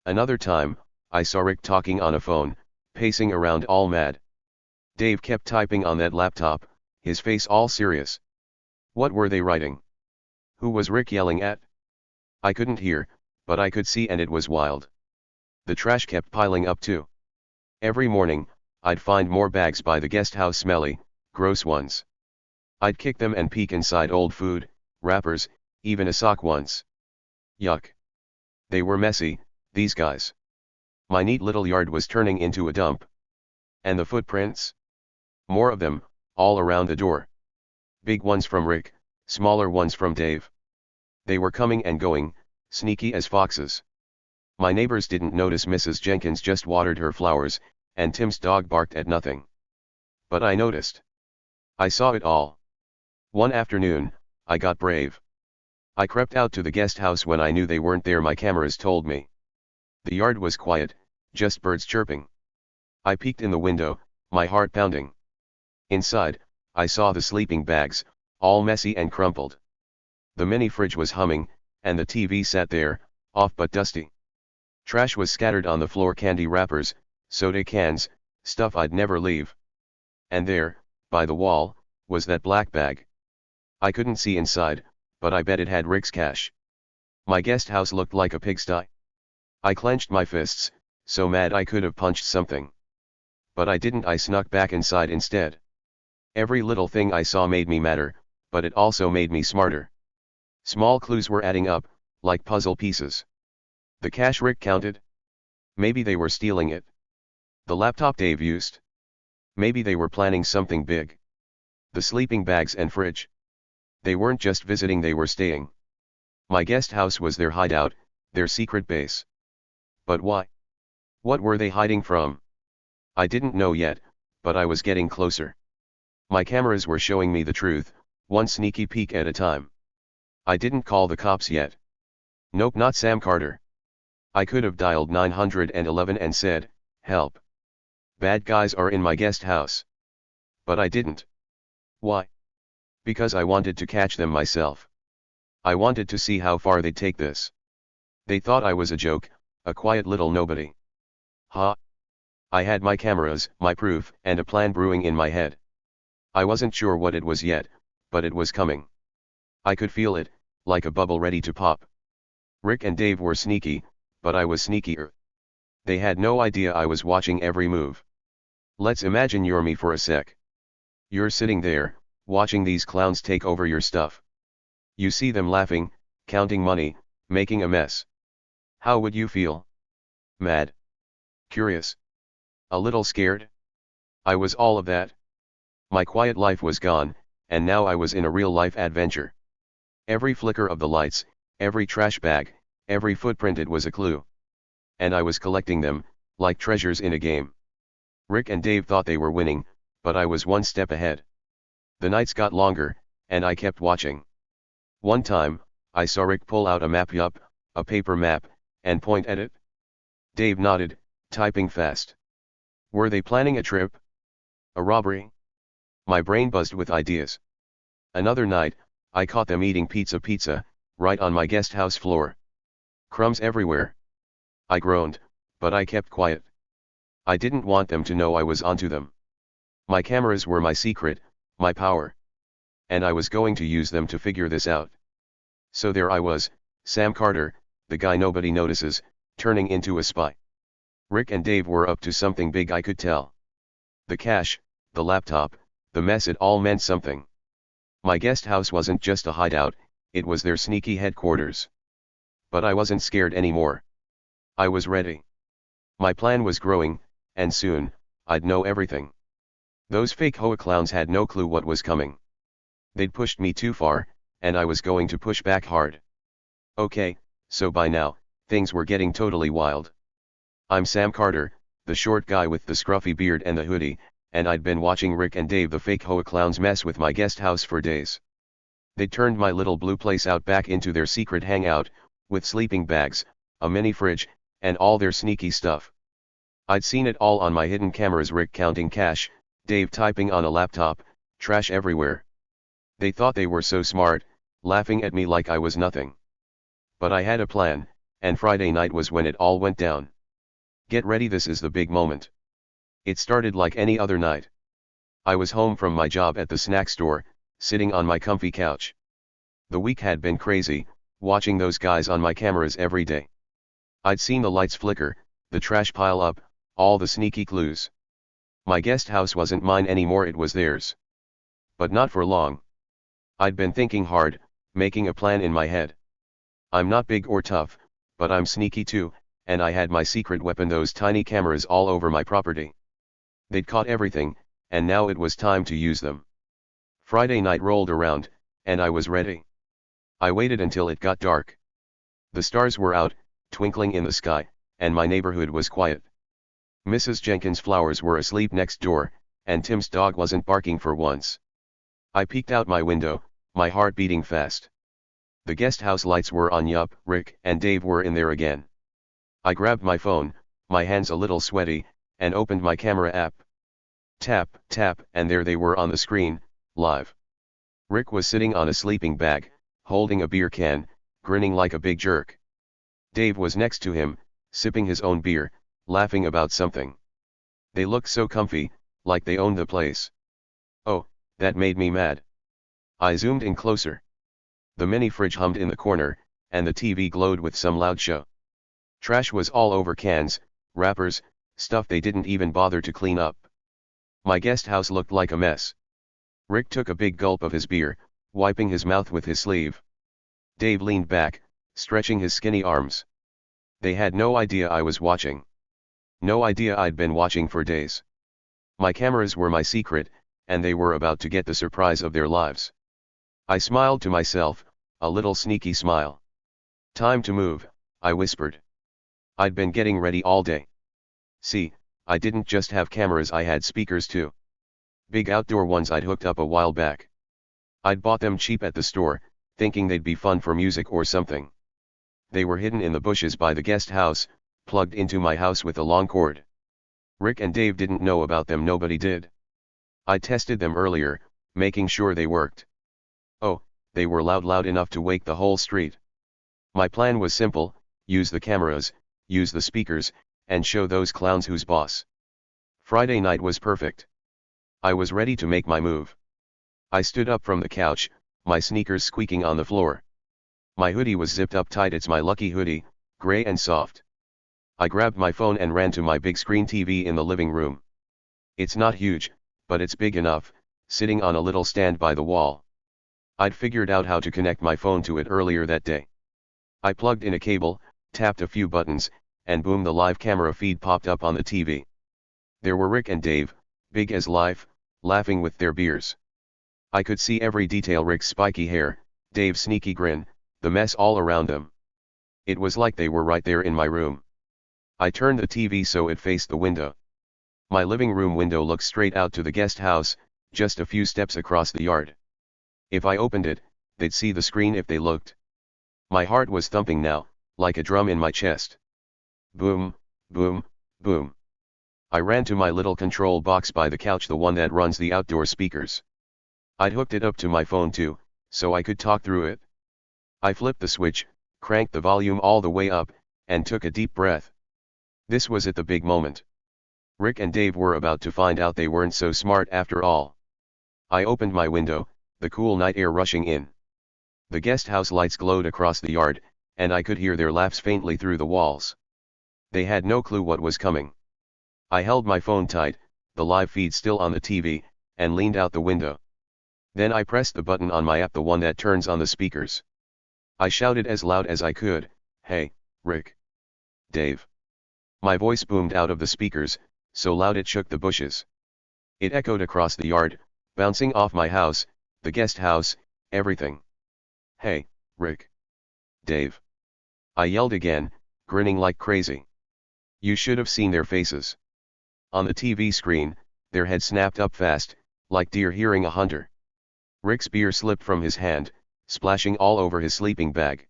Another time, I saw Rick talking on a phone, pacing around all mad. Dave kept typing on that laptop, his face all serious. What were they writing? Who was Rick yelling at? I couldn't hear, but I could see, and it was wild. The trash kept piling up too. Every morning, I'd find more bags by the guest house, smelly, gross ones. I'd kick them and peek inside old food, wrappers, even a sock once. Yuck. They were messy, these guys. My neat little yard was turning into a dump. And the footprints? More of them, all around the door. Big ones from Rick, smaller ones from Dave. They were coming and going, sneaky as foxes. My neighbors didn't notice. Mrs. Jenkins just watered her flowers, and Tim's dog barked at nothing. But I noticed. I saw it all. One afternoon, I got brave. I crept out to the guest house when I knew they weren't there, my cameras told me. The yard was quiet, just birds chirping. I peeked in the window, my heart pounding. Inside, I saw the sleeping bags, all messy and crumpled. The mini fridge was humming, and the TV sat there, off but dusty. Trash was scattered on the floor, candy wrappers, soda cans, stuff I'd never leave. And there, by the wall, was that black bag. I couldn't see inside, but I bet it had Rick's cash. My guest house looked like a pigsty. I clenched my fists, so mad I could have punched something. But I didn't. I snuck back inside instead. Every little thing I saw made me madder, but it also made me smarter. Small clues were adding up, like puzzle pieces. The cash Rick counted? Maybe they were stealing it. The laptop Dave used? Maybe they were planning something big. The sleeping bags and fridge? They weren't just visiting, they were staying. My guest house was their hideout, their secret base. But why? What were they hiding from? I didn't know yet, but I was getting closer. My cameras were showing me the truth, one sneaky peek at a time. I didn't call the cops yet. Nope, not Sam Carter. I could have dialed 911 and said, "Help. Bad guys are in my guest house." But I didn't. Why? Because I wanted to catch them myself. I wanted to see how far they'd take this. They thought I was a joke, a quiet little nobody. Ha! I had my cameras, my proof, and a plan brewing in my head. I wasn't sure what it was yet, but it was coming. I could feel it, like a bubble ready to pop. Rick and Dave were sneaky, but I was sneakier. They had no idea I was watching every move. Let's imagine you're me for a sec. You're sitting there, watching these clowns take over your stuff. You see them laughing, counting money, making a mess. How would you feel? Mad? Curious? A little scared? I was all of that. My quiet life was gone, and now I was in a real-life adventure. Every flicker of the lights, every trash bag, every footprint, it was a clue. And I was collecting them, like treasures in a game. Rick and Dave thought they were winning, but I was one step ahead. The nights got longer, and I kept watching. One time, I saw Rick pull out a map, a paper map, and point at it. Dave nodded, typing fast. Were they planning a trip? A robbery? My brain buzzed with ideas. Another night, I caught them eating pizza, right on my guest house floor. Crumbs everywhere. I groaned, but I kept quiet. I didn't want them to know I was onto them. My cameras were my secret, my power. And I was going to use them to figure this out. So there I was, Sam Carter, the guy nobody notices, turning into a spy. Rick and Dave were up to something big, I could tell. The cash, the laptop, the mess, it all meant something. My guest house wasn't just a hideout, it was their sneaky headquarters. But I wasn't scared anymore. I was ready. My plan was growing, and soon, I'd know everything. Those fake HOA clowns had no clue what was coming. They'd pushed me too far, and I was going to push back hard. Okay, so by now, things were getting totally wild. I'm Sam Carter, the short guy with the scruffy beard and the hoodie, and I'd been watching Rick and Dave, the fake HOA clowns, mess with my guest house for days. They'd turned my little blue place out back into their secret hangout, with sleeping bags, a mini fridge, and all their sneaky stuff. I'd seen it all on my hidden cameras, Rick counting cash, Dave typing on a laptop, trash everywhere. They thought they were so smart, laughing at me like I was nothing. But I had a plan, and Friday night was when it all went down. Get ready, this is the big moment. It started like any other night. I was home from my job at the snack store, sitting on my comfy couch. The week had been crazy, watching those guys on my cameras every day. I'd seen the lights flicker, the trash pile up, all the sneaky clues. My guest house wasn't mine anymore, it was theirs. But not for long. I'd been thinking hard, making a plan in my head. I'm not big or tough, but I'm sneaky too, and I had my secret weapon, those tiny cameras all over my property. They'd caught everything, and now it was time to use them. Friday night rolled around, and I was ready. I waited until it got dark. The stars were out, twinkling in the sky, and my neighborhood was quiet. Mrs. Jenkins' flowers were asleep next door, and Tim's dog wasn't barking for once. I peeked out my window, my heart beating fast. The guest house lights were on. Rick and Dave were in there again. I grabbed my phone, my hands a little sweaty, and opened my camera app. Tap, tap, and there they were on the screen, live. Rick was sitting on a sleeping bag, holding a beer can, grinning like a big jerk. Dave was next to him, sipping his own beer, laughing about something. They looked so comfy, like they owned the place. Oh, that made me mad. I zoomed in closer. The mini fridge hummed in the corner, and the TV glowed with some loud show. Trash was all over, cans, wrappers, stuff they didn't even bother to clean up. My guest house looked like a mess. Rick took a big gulp of his beer, wiping his mouth with his sleeve. Dave leaned back, stretching his skinny arms. They had no idea I was watching. No idea I'd been watching for days. My cameras were my secret, and they were about to get the surprise of their lives. I smiled to myself, a little sneaky smile. Time to move, I whispered. I'd been getting ready all day. See, I didn't just have cameras, I had speakers too. Big outdoor ones I'd hooked up a while back. I'd bought them cheap at the store, thinking they'd be fun for music or something. They were hidden in the bushes by the guest house, plugged into my house with a long cord. Rick and Dave didn't know about them, nobody did. I tested them earlier, making sure they worked. Oh, they were loud enough to wake the whole street. My plan was simple: use the cameras, use the speakers, and show those clowns who's boss. Friday night was perfect. I was ready to make my move. I stood up from the couch, my sneakers squeaking on the floor. My hoodie was zipped up tight, it's my lucky hoodie, gray and soft. I grabbed my phone and ran to my big screen TV in the living room. It's not huge, but it's big enough, sitting on a little stand by the wall. I'd figured out how to connect my phone to it earlier that day. I plugged in a cable, tapped a few buttons, and boom, the live camera feed popped up on the TV. There were Rick and Dave, big as life, laughing with their beers. I could see every detail: Rick's spiky hair, Dave's sneaky grin, the mess all around them. It was like they were right there in my room. I turned the TV so it faced the window. My living room window looks straight out to the guest house, just a few steps across the yard. If I opened it, they'd see the screen if they looked. My heart was thumping now, like a drum in my chest. Boom, boom, boom. I ran to my little control box by the couch, the one that runs the outdoor speakers. I'd hooked it up to my phone too, so I could talk through it. I flipped the switch, cranked the volume all the way up, and took a deep breath. This was it, the big moment. Rick and Dave were about to find out they weren't so smart after all. I opened my window, the cool night air rushing in. The guest house lights glowed across the yard, and I could hear their laughs faintly through the walls. They had no clue what was coming. I held my phone tight, the live feed still on the TV, and leaned out the window. Then I pressed the button on my app, the one that turns on the speakers. I shouted as loud as I could, "Hey, Rick. Dave." My voice boomed out of the speakers, so loud it shook the bushes. It echoed across the yard, bouncing off my house, the guest house, everything. "Hey, Rick. Dave." I yelled again, grinning like crazy. You should have seen their faces. On the TV screen, their heads snapped up fast, like deer hearing a hunter. Rick's beer slipped from his hand, splashing all over his sleeping bag.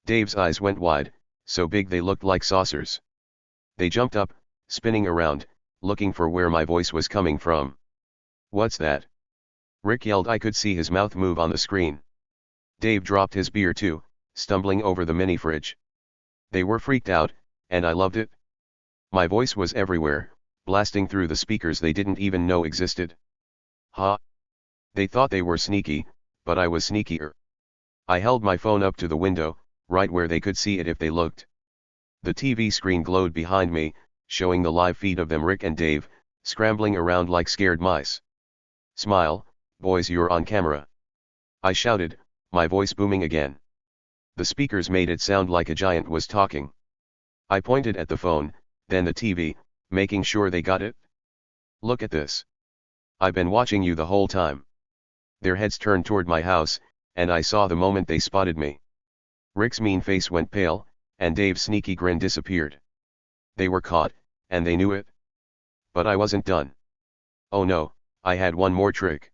Dave's eyes went wide, so big they looked like saucers. They jumped up, spinning around, looking for where my voice was coming from. "What's that?" Rick yelled. I could see his mouth move on the screen. Dave dropped his beer too, stumbling over the mini fridge. They were freaked out, and I loved it. My voice was everywhere, blasting through the speakers they didn't even know existed. Ha! They thought they were sneaky, but I was sneakier. I held my phone up to the window, right where they could see it if they looked. The TV screen glowed behind me, showing the live feed of them, Rick and Dave, scrambling around like scared mice. "Smile, boys, you're on camera," I shouted, my voice booming again. The speakers made it sound like a giant was talking. I pointed at the phone, then the TV, making sure they got it. "Look at this. I've been watching you the whole time." Their heads turned toward my house, and I saw the moment they spotted me. Rick's mean face went pale, and Dave's sneaky grin disappeared. They were caught, and they knew it. But I wasn't done. Oh no, I had one more trick.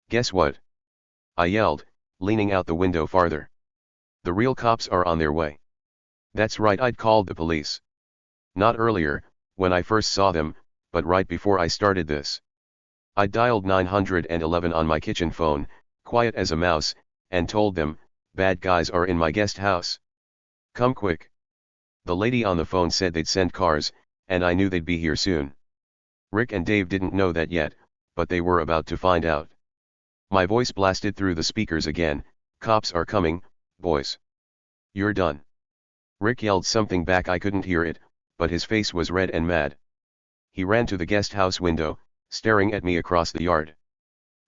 "Guess what?" I yelled, leaning out the window farther. "The real cops are on their way." That's right, I'd called the police. Not earlier, when I first saw them, but right before I started this. I dialed 911 on my kitchen phone, quiet as a mouse, and told them, "Bad guys are in my guest house. Come quick." The lady on the phone said they'd send cars, and I knew they'd be here soon. Rick and Dave didn't know that yet, but they were about to find out. My voice blasted through the speakers again, "Cops are coming, boys. You're done." Rick yelled something back, I couldn't hear it, but his face was red and mad. He ran to the guest house window, staring at me across the yard.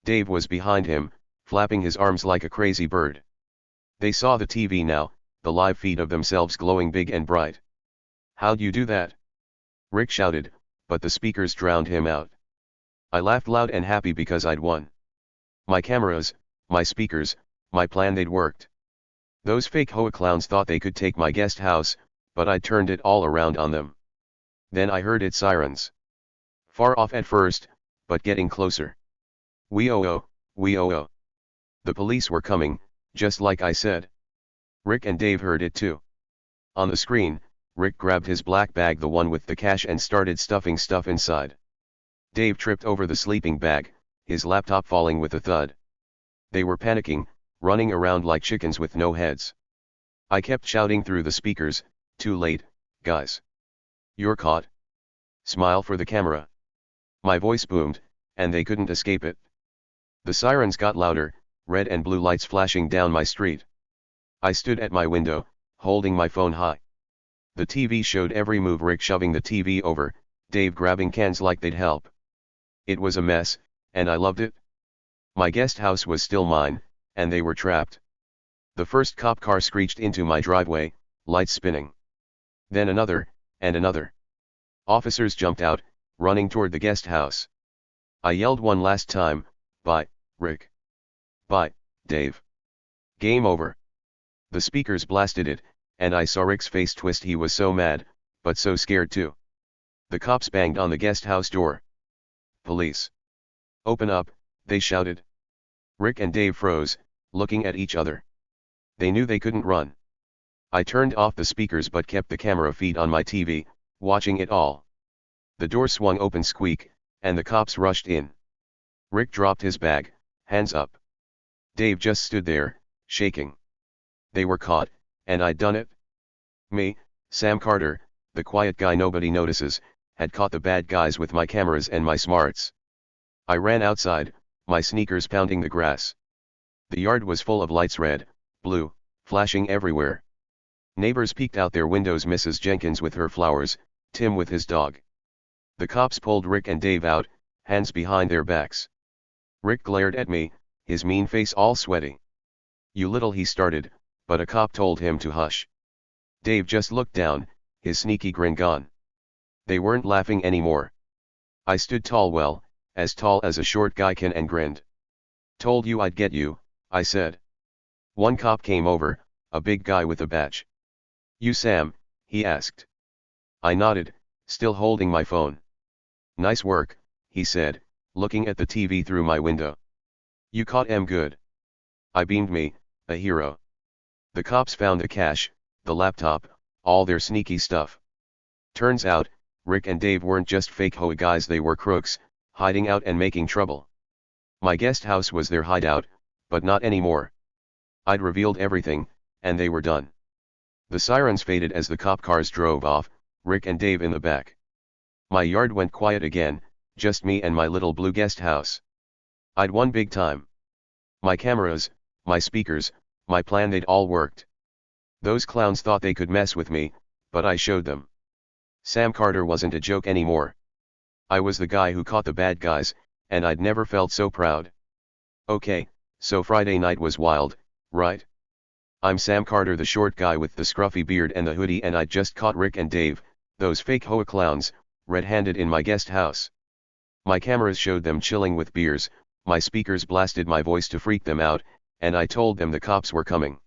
Dave was behind him, flapping his arms like a crazy bird. They saw the TV now, the live feed of themselves glowing big and bright. "How'd you do that?" Rick shouted, but the speakers drowned him out. I laughed loud and happy because I'd won. My cameras, my speakers, my plan, they'd worked. Those fake HOA clowns thought they could take my guest house, but I turned it all around on them. Then I heard its sirens. Far off at first, but getting closer. Wee-oh-oh, wee-oh-oh. The police were coming, just like I said. Rick and Dave heard it too. On the screen, Rick grabbed his black bag, the one with the cash, and started stuffing stuff inside. Dave tripped over the sleeping bag, his laptop falling with a thud. They were panicking, running around like chickens with no heads. I kept shouting through the speakers, "Too late, guys. You're caught. Smile for the camera." My voice boomed, and they couldn't escape it. The sirens got louder, red and blue lights flashing down my street. I stood at my window, holding my phone high. The TV showed every move, Rick shoving the TV over, Dave grabbing cans like they'd help. It was a mess, and I loved it. My guest house was still mine, and they were trapped. The first cop car screeched into my driveway, lights spinning. Then another, and another. Officers jumped out, running toward the guest house. I yelled one last time, "Bye, Rick. Bye, Dave. Game over." The speakers blasted it, and I saw Rick's face twist. He was so mad, but so scared too. The cops banged on the guest house door. "Police. Open up," they shouted. Rick and Dave froze, looking at each other. They knew they couldn't run. I turned off the speakers but kept the camera feed on my TV, watching it all. The door swung open, squeak, and the cops rushed in. Rick dropped his bag, hands up. Dave just stood there, shaking. They were caught, and I'd done it. Me, Sam Carter, the quiet guy nobody notices, had caught the bad guys with my cameras and my smarts. I ran outside, my sneakers pounding the grass. The yard was full of lights, red, blue, flashing everywhere. Neighbors peeked out their windows, Mrs. Jenkins with her flowers, Tim with his dog. The cops pulled Rick and Dave out, hands behind their backs. Rick glared at me, his mean face all sweaty. "You little," he started, but a cop told him to hush. Dave just looked down, his sneaky grin gone. They weren't laughing anymore. I stood tall, well, as tall as a short guy can, and grinned. "Told you I'd get you," I said. One cop came over, a big guy with a badge. "You Sam?" he asked. I nodded, still holding my phone. "Nice work," he said, looking at the TV through my window. "You caught 'em good." I beamed. "Me, a hero." The cops found the cash, the laptop, all their sneaky stuff. Turns out, Rick and Dave weren't just fake HOA guys, they were crooks, hiding out and making trouble. My guest house was their hideout, but not anymore. I'd revealed everything, and they were done. The sirens faded as the cop cars drove off, Rick and Dave in the back. My yard went quiet again, just me and my little blue guest house. I'd won big time. My cameras, my speakers, my plan, they'd all worked. Those clowns thought they could mess with me, but I showed them. Sam Carter wasn't a joke anymore. I was the guy who caught the bad guys, and I'd never felt so proud. Okay, so Friday night was wild, right? I'm Sam Carter, the short guy with the scruffy beard and the hoodie, and I'd just caught Rick and Dave, those fake HOA clowns, red-handed in my guest house. My cameras showed them chilling with beers, my speakers blasted my voice to freak them out, and I told them the cops were coming.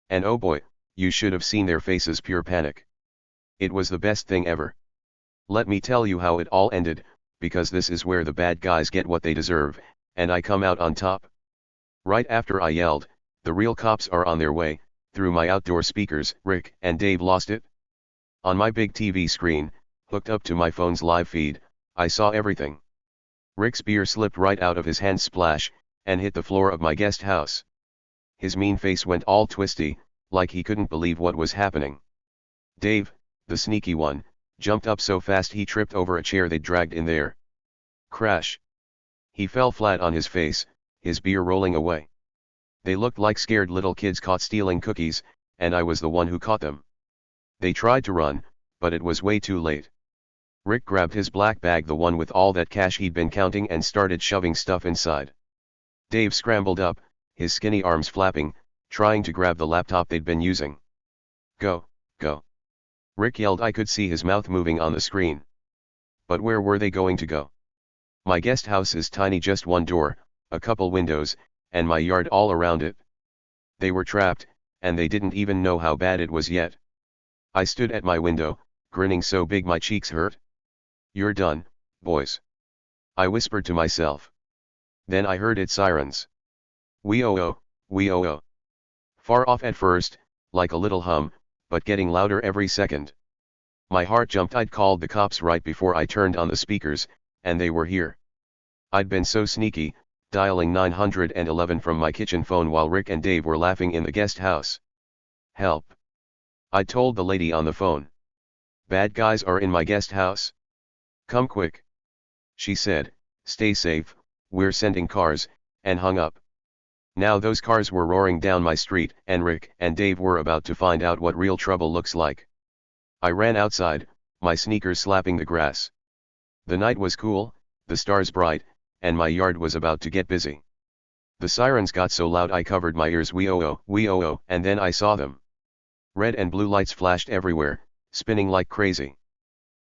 And oh boy, you should have seen their faces, pure panic. It was the best thing ever. Let me tell you how it all ended, because this is where the bad guys get what they deserve, and I come out on top. Right after I yelled, "The real cops are on their way," through my outdoor speakers, Rick and Dave lost it. On my big TV screen, hooked up to my phone's live feed, I saw everything. Rick's beer slipped right out of his hand, splash, and hit the floor of my guest house. His mean face went all twisty, like he couldn't believe what was happening. Dave, the sneaky one, jumped up so fast he tripped over a chair they'd dragged in there. Crash! He fell flat on his face, his beer rolling away. They looked like scared little kids caught stealing cookies, and I was the one who caught them. They tried to run, but it was way too late. Rick grabbed his black bag, the one with all that cash he'd been counting, and started shoving stuff inside. Dave scrambled up, his skinny arms flapping, trying to grab the laptop they'd been using. "Go, go!" Rick yelled. I could see his mouth moving on the screen. But where were they going to go? My guest house is tiny, just one door, a couple windows, and my yard all around it. They were trapped, and they didn't even know how bad it was yet. I stood at my window, grinning so big my cheeks hurt. "You're done, boys," I whispered to myself. Then I heard its sirens. Wee-oh-oh, wee-oh-oh. Far off at first, like a little hum, but getting louder every second. My heart jumped. I'd called the cops right before I turned on the speakers, and they were here. I'd been so sneaky, dialing 911 from my kitchen phone while Rick and Dave were laughing in the guest house. "Help," I told the lady on the phone. "Bad guys are in my guest house. Come quick." She said, "Stay safe, we're sending cars," and hung up. Now those cars were roaring down my street, and Rick and Dave were about to find out what real trouble looks like. I ran outside, my sneakers slapping the grass. The night was cool, the stars bright, and my yard was about to get busy. The sirens got so loud I covered my ears. Wee-oh-oh, and then I saw them. Red and blue lights flashed everywhere, spinning like crazy.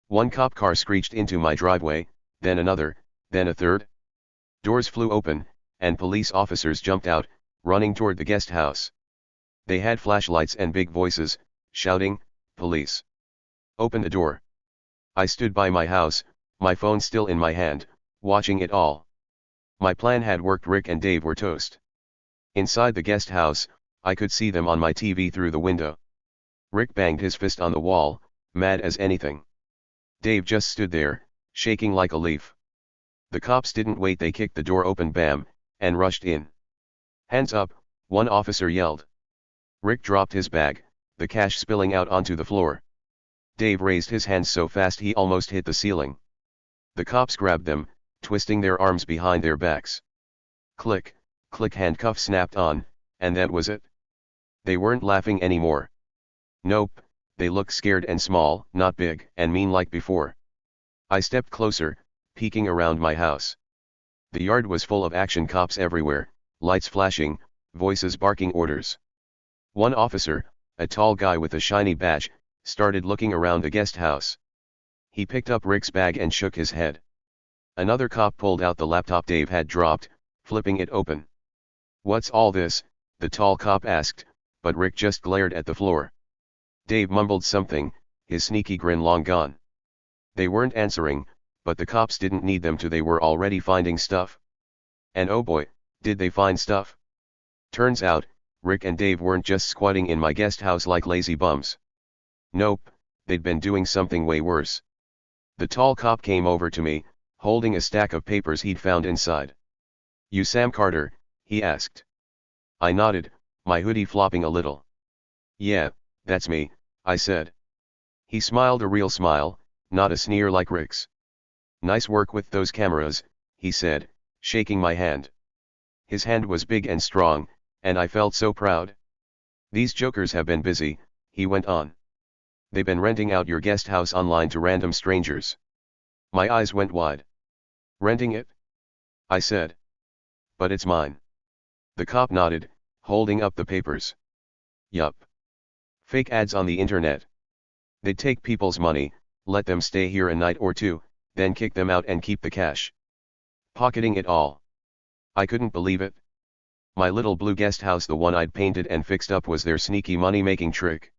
One cop car screeched into my driveway, then another, then a third. Doors flew open, and police officers jumped out, running toward the guest house. They had flashlights and big voices, shouting, "Police! Open the door!" I stood by my house, my phone still in my hand, watching it all. My plan had worked. Rick and Dave were toast. Inside the guest house, I could see them on my TV through the window. Rick banged his fist on the wall, mad as anything. Dave just stood there, shaking like a leaf. The cops didn't wait. They kicked the door open, bam, and rushed in. "Hands up," one officer yelled. Rick dropped his bag, the cash spilling out onto the floor. Dave raised his hands so fast he almost hit the ceiling. The cops grabbed them, twisting their arms behind their backs. Click, click, handcuffs snapped on, and that was it. They weren't laughing anymore. Nope, they looked scared and small, not big and mean like before. I stepped closer, peeking around my house. The yard was full of action, cops everywhere, lights flashing, voices barking orders. One officer, a tall guy with a shiny badge, started looking around the guest house. He picked up Rick's bag and shook his head. Another cop pulled out the laptop Dave had dropped, flipping it open. "What's all this?" the tall cop asked, but Rick just glared at the floor. Dave mumbled something, his sneaky grin long gone. They weren't answering, but the cops didn't need them to. They were already finding stuff. And oh boy, did they find stuff. Turns out, Rick and Dave weren't just squatting in my guest house like lazy bums. Nope, they'd been doing something way worse. The tall cop came over to me, holding a stack of papers he'd found inside. "You Sam Carter?" he asked. I nodded, my hoodie flopping a little. "Yeah, that's me," I said. He smiled, a real smile, not a sneer like Rick's. "Nice work with those cameras," he said, shaking my hand. His hand was big and strong, and I felt so proud. "These jokers have been busy," he went on. "They've been renting out your guest house online to random strangers." My eyes went wide. "Renting it?" I said. "But it's mine." The cop nodded, holding up the papers. "Yup. Fake ads on the internet. They'd take people's money, let them stay here a night or two, then kick them out and keep the cash. Pocketing it all." I couldn't believe it. My little blue guest house, the one I'd painted and fixed up, was their sneaky money-making trick.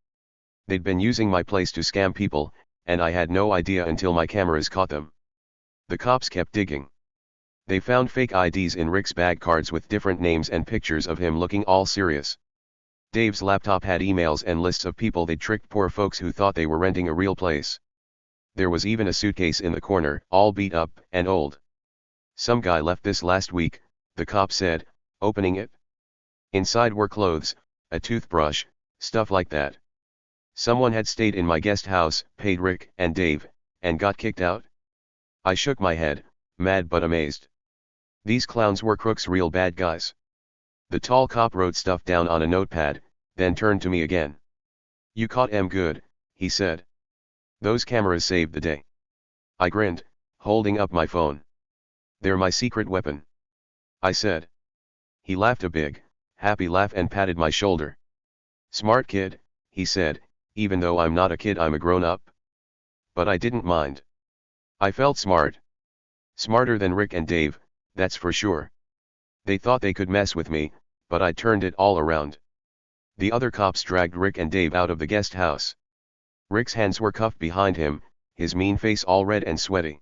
They'd been using my place to scam people, and I had no idea until my cameras caught them. The cops kept digging. They found fake IDs in Rick's bag, cards with different names and pictures of him looking all serious. Dave's laptop had emails and lists of people they'd tricked, poor folks who thought they were renting a real place. There was even a suitcase in the corner, all beat up and old. "Some guy left this last week," the cop said, opening it. Inside were clothes, a toothbrush, stuff like that. Someone had stayed in my guest house, paid Rick and Dave, and got kicked out? I shook my head, mad but amazed. These clowns were crooks, real bad guys. The tall cop wrote stuff down on a notepad, then turned to me again. "You caught 'em good," he said. "Those cameras saved the day." I grinned, holding up my phone. "They're my secret weapon," I said. He laughed a big, happy laugh and patted my shoulder. "Smart kid," he said, "even though I'm not a kid, I'm a grown-up." But I didn't mind. I felt smart. Smarter than Rick and Dave, that's for sure. They thought they could mess with me, but I turned it all around. The other cops dragged Rick and Dave out of the guest house. Rick's hands were cuffed behind him, his mean face all red and sweaty.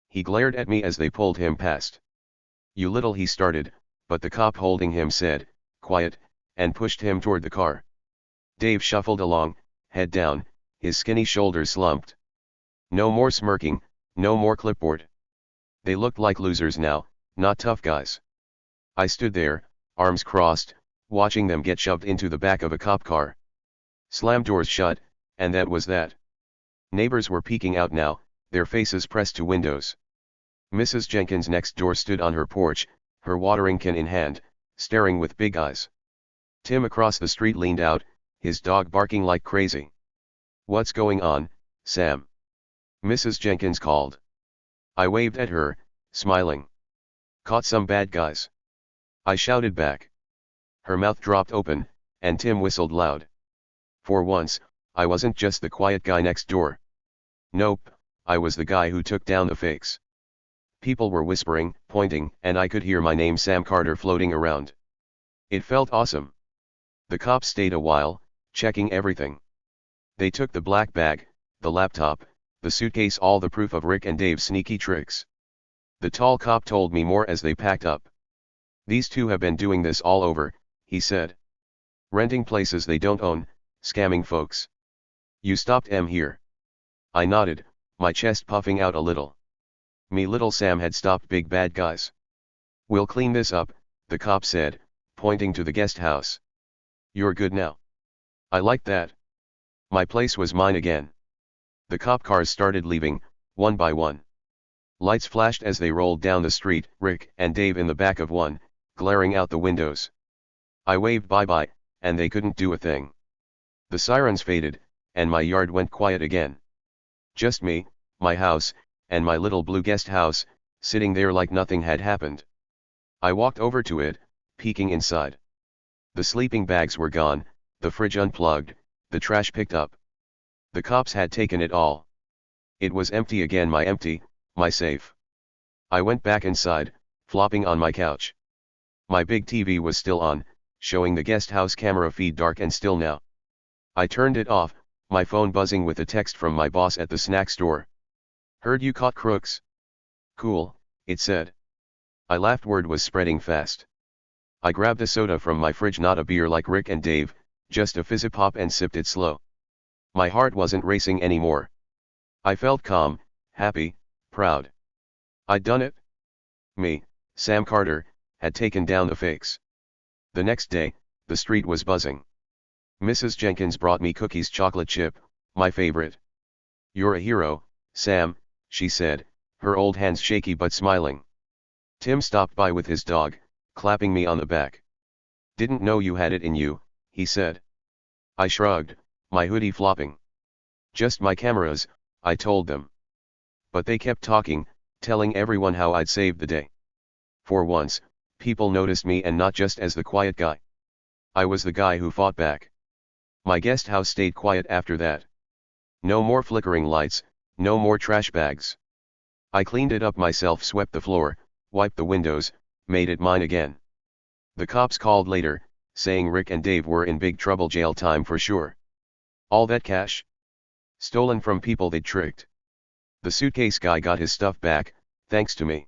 He glared at me as they pulled him past. "You little," he started, but the cop holding him said, "Quiet," and pushed him toward the car. Dave shuffled along, head down, his skinny shoulders slumped. No more smirking, no more clipboard. They looked like losers now, not tough guys. I stood there, arms crossed, watching them get shoved into the back of a cop car. Slam doors shut, and that was that. Neighbors were peeking out now, their faces pressed to windows. Mrs. Jenkins next door stood on her porch, her watering can in hand, staring with big eyes. Tim across the street leaned out, his dog barking like crazy. "What's going on, Sam?" Mrs. Jenkins called. I waved at her, smiling. "Caught some bad guys," I shouted back. Her mouth dropped open, and Tim whistled loud. For once, I wasn't just the quiet guy next door. Nope, I was the guy who took down the fakes. People were whispering, pointing, and I could hear my name Sam Carter floating around. It felt awesome. The cops stayed a while, checking everything. They took the black bag, the laptop, the suitcase, all the proof of Rick and Dave's sneaky tricks. The tall cop told me more as they packed up. "These two have been doing this all over," he said. "Renting places they don't own, scamming folks. You stopped em here." I nodded, my chest puffing out a little. Me little Sam had stopped big bad guys. "We'll clean this up," the cop said, pointing to the guest house. "You're good now." I liked that. My place was mine again. The cop cars started leaving, one by one. Lights flashed as they rolled down the street, Rick and Dave in the back of one, glaring out the windows. I waved bye-bye, and they couldn't do a thing. The sirens faded, and my yard went quiet again. Just me, my house, and my little blue guest house, sitting there like nothing had happened. I walked over to it, peeking inside. The sleeping bags were gone, the fridge unplugged, the trash picked up. The cops had taken it all. It was empty again, my safe. I went back inside, flopping on my couch. My big TV was still on, showing the guest house camera feed dark and still now. I turned it off, my phone buzzing with a text from my boss at the snack store. "Heard you caught crooks." "Cool," it said. I laughed, word was spreading fast. I grabbed a soda from my fridge, not a beer like Rick and Dave, just a fizzy pop, and sipped it slow. My heart wasn't racing anymore. I felt calm, happy, proud. I'd done it. Me, Sam Carter, had taken down the fakes. The next day, the street was buzzing. Mrs. Jenkins brought me cookies, chocolate chip, my favorite. "You're a hero, Sam," she said, her old hands shaky but smiling. Tim stopped by with his dog, clapping me on the back. "Didn't know you had it in you," he said. I shrugged, my hoodie flopping. "Just my cameras," I told them. But they kept talking, telling everyone how I'd saved the day. For once, people noticed me, and not just as the quiet guy. I was the guy who fought back. My guest house stayed quiet after that. No more flickering lights, no more trash bags. I cleaned it up myself, swept the floor, wiped the windows, made it mine again. The cops called later, saying Rick and Dave were in big trouble, jail time for sure. All that cash? Stolen from people they'd tricked. The suitcase guy got his stuff back, thanks to me.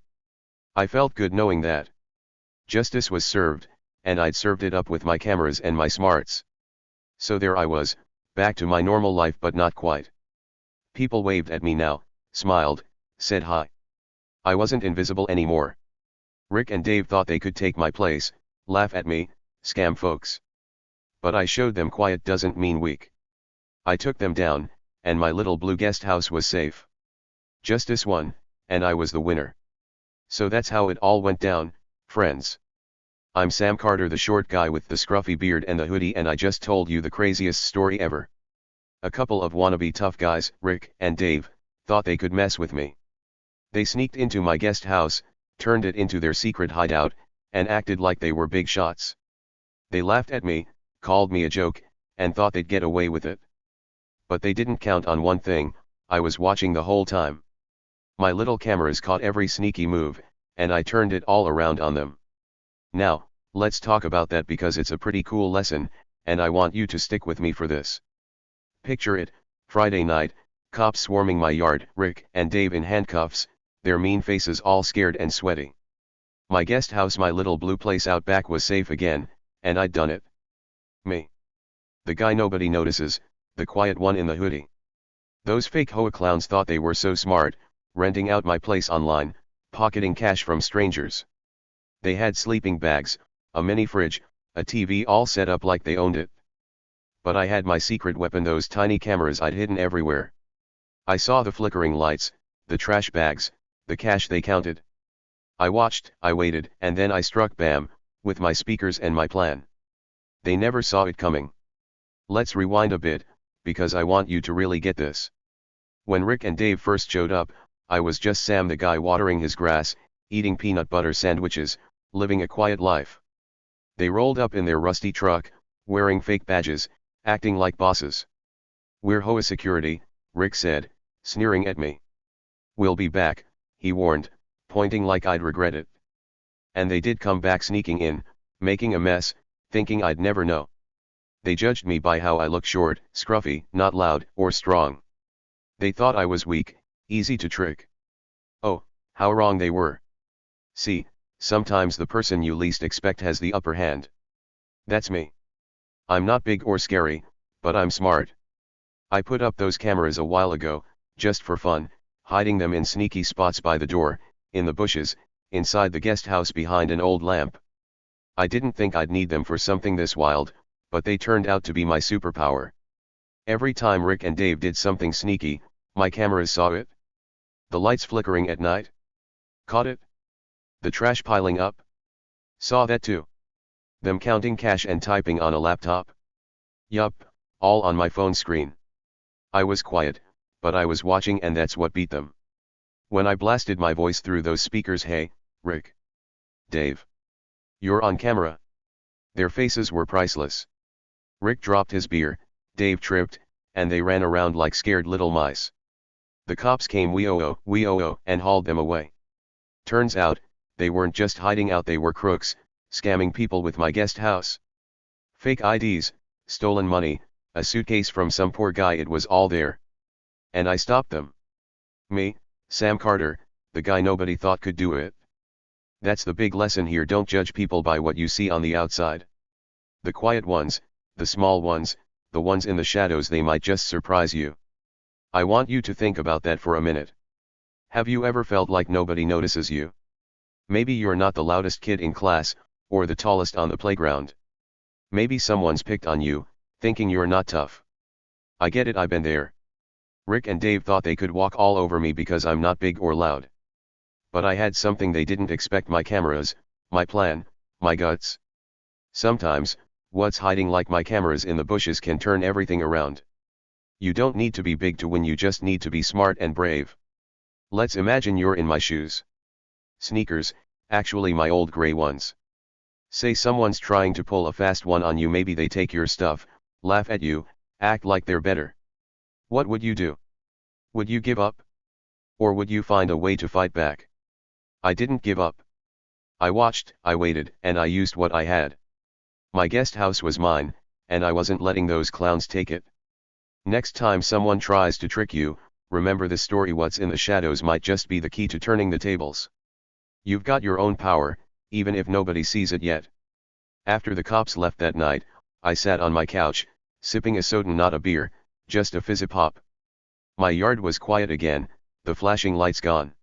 I felt good knowing that. Justice was served, and I'd served it up with my cameras and my smarts. So there I was, back to my normal life, but not quite. People waved at me now, smiled, said hi. I wasn't invisible anymore. Rick and Dave thought they could take my place, laugh at me, scam folks. But I showed them quiet doesn't mean weak. I took them down, and my little blue guest house was safe. Justice won, and I was the winner. So that's how it all went down, friends. I'm Sam Carter, the short guy with the scruffy beard and the hoodie, and I just told you the craziest story ever. A couple of wannabe tough guys, Rick and Dave, thought they could mess with me. They sneaked into my guest house, turned it into their secret hideout, and acted like they were big shots. They laughed at me, called me a joke, and thought they'd get away with it. But they didn't count on one thing: I was watching the whole time. My little cameras caught every sneaky move, and I turned it all around on them. Now, let's talk about that because it's a pretty cool lesson, and I want you to stick with me for this. Picture it, Friday night, cops swarming my yard, Rick and Dave in handcuffs, their mean faces all scared and sweaty. My guest house, my little blue place out back, was safe again, and I'd done it. Me. The guy nobody notices, the quiet one in the hoodie. Those fake HOA clowns thought they were so smart, renting out my place online, pocketing cash from strangers. They had sleeping bags, a mini fridge, a TV, all set up like they owned it. But I had my secret weapon, those tiny cameras I'd hidden everywhere. I saw the flickering lights, the trash bags, the cash they counted. I watched, I waited, and then I struck bam, with my speakers and my plan. They never saw it coming. Let's rewind a bit, because I want you to really get this. When Rick and Dave first showed up, I was just Sam, the guy watering his grass, eating peanut butter sandwiches, living a quiet life. They rolled up in their rusty truck, wearing fake badges, acting like bosses. "We're HOA security," Rick said, sneering at me. "We'll be back," he warned, pointing like I'd regret it. And they did come back, sneaking in, making a mess, thinking I'd never know. They judged me by how I look: short, scruffy, not loud or strong. They thought I was weak, easy to trick. Oh, how wrong they were. See, sometimes the person you least expect has the upper hand. That's me. I'm not big or scary, but I'm smart. I put up those cameras a while ago, just for fun, hiding them in sneaky spots by the door, in the bushes, inside the guest house, behind an old lamp. I didn't think I'd need them for something this wild, but they turned out to be my superpower. Every time Rick and Dave did something sneaky, my cameras saw it. The lights flickering at night? Caught it. The trash piling up? Saw that too. Them counting cash and typing on a laptop? Yup, all on my phone screen. I was quiet, but I was watching, and that's what beat them. When I blasted my voice through those speakers, "Hey, Rick. Dave. You're on camera." Their faces were priceless. Rick dropped his beer, Dave tripped, and they ran around like scared little mice. The cops came, wee-oh-oh, and hauled them away. Turns out, they weren't just hiding out, they were crooks, scamming people with my guest house. Fake IDs, stolen money, a suitcase from some poor guy, it was all there. And I stopped them. Me, Sam Carter, the guy nobody thought could do it. That's the big lesson here: don't judge people by what you see on the outside. The quiet ones, the small ones, the ones in the shadows, they might just surprise you. I want you to think about that for a minute. Have you ever felt like nobody notices you? Maybe you're not the loudest kid in class, or the tallest on the playground. Maybe someone's picked on you, thinking you're not tough. I get it, I've been there. Rick and Dave thought they could walk all over me because I'm not big or loud. But I had something they didn't expect: my cameras, my plan, my guts. Sometimes, what's hiding like my cameras in the bushes can turn everything around. You don't need to be big to win, you just need to be smart and brave. Let's imagine you're in my shoes. Sneakers, actually my old gray ones. Say someone's trying to pull a fast one on you, maybe they take your stuff, laugh at you, act like they're better. What would you do? Would you give up? Or would you find a way to fight back? I didn't give up. I watched, I waited, and I used what I had. My guest house was mine, and I wasn't letting those clowns take it. Next time someone tries to trick you, remember this story: what's in the shadows might just be the key to turning the tables. You've got your own power, even if nobody sees it yet. After the cops left that night, I sat on my couch, sipping a soda, not a beer, just a fizzy pop. My yard was quiet again, the flashing lights gone.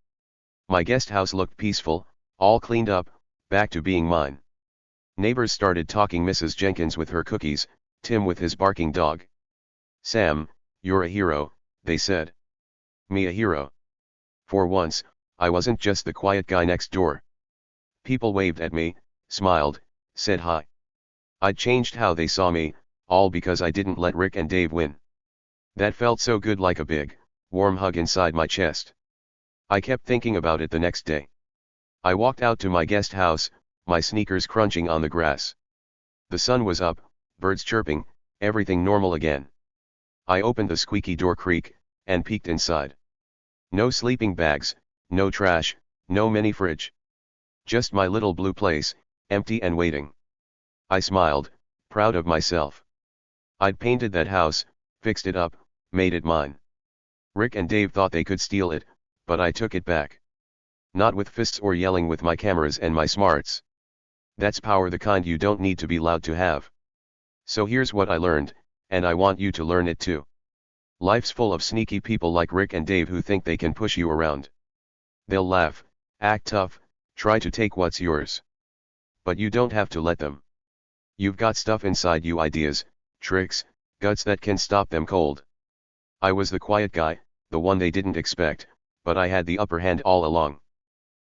My guest house looked peaceful, all cleaned up, back to being mine. Neighbors started talking: Mrs. Jenkins with her cookies, Tim with his barking dog. "Sam, you're a hero," they said. Me a hero? For once, I wasn't just the quiet guy next door. People waved at me, smiled, said hi. I'd changed how they saw me, all because I didn't let Rick and Dave win. That felt so good, like a big, warm hug inside my chest. I kept thinking about it the next day. I walked out to my guest house, my sneakers crunching on the grass. The sun was up, birds chirping, everything normal again. I opened the squeaky door creak, and peeked inside. No sleeping bags, no trash, no mini fridge. Just my little blue place, empty and waiting. I smiled, proud of myself. I'd painted that house, fixed it up, made it mine. Rick and Dave thought they could steal it, but I took it back. Not with fists or yelling with my cameras and my smarts. That's power, the kind you don't need to be loud to have. So here's what I learned, and I want you to learn it too. Life's full of sneaky people like Rick and Dave who think they can push you around. They'll laugh, act tough, try to take what's yours. But you don't have to let them. You've got stuff inside you, ideas, tricks, guts that can stop them cold. I was the quiet guy, the one they didn't expect, but I had the upper hand all along.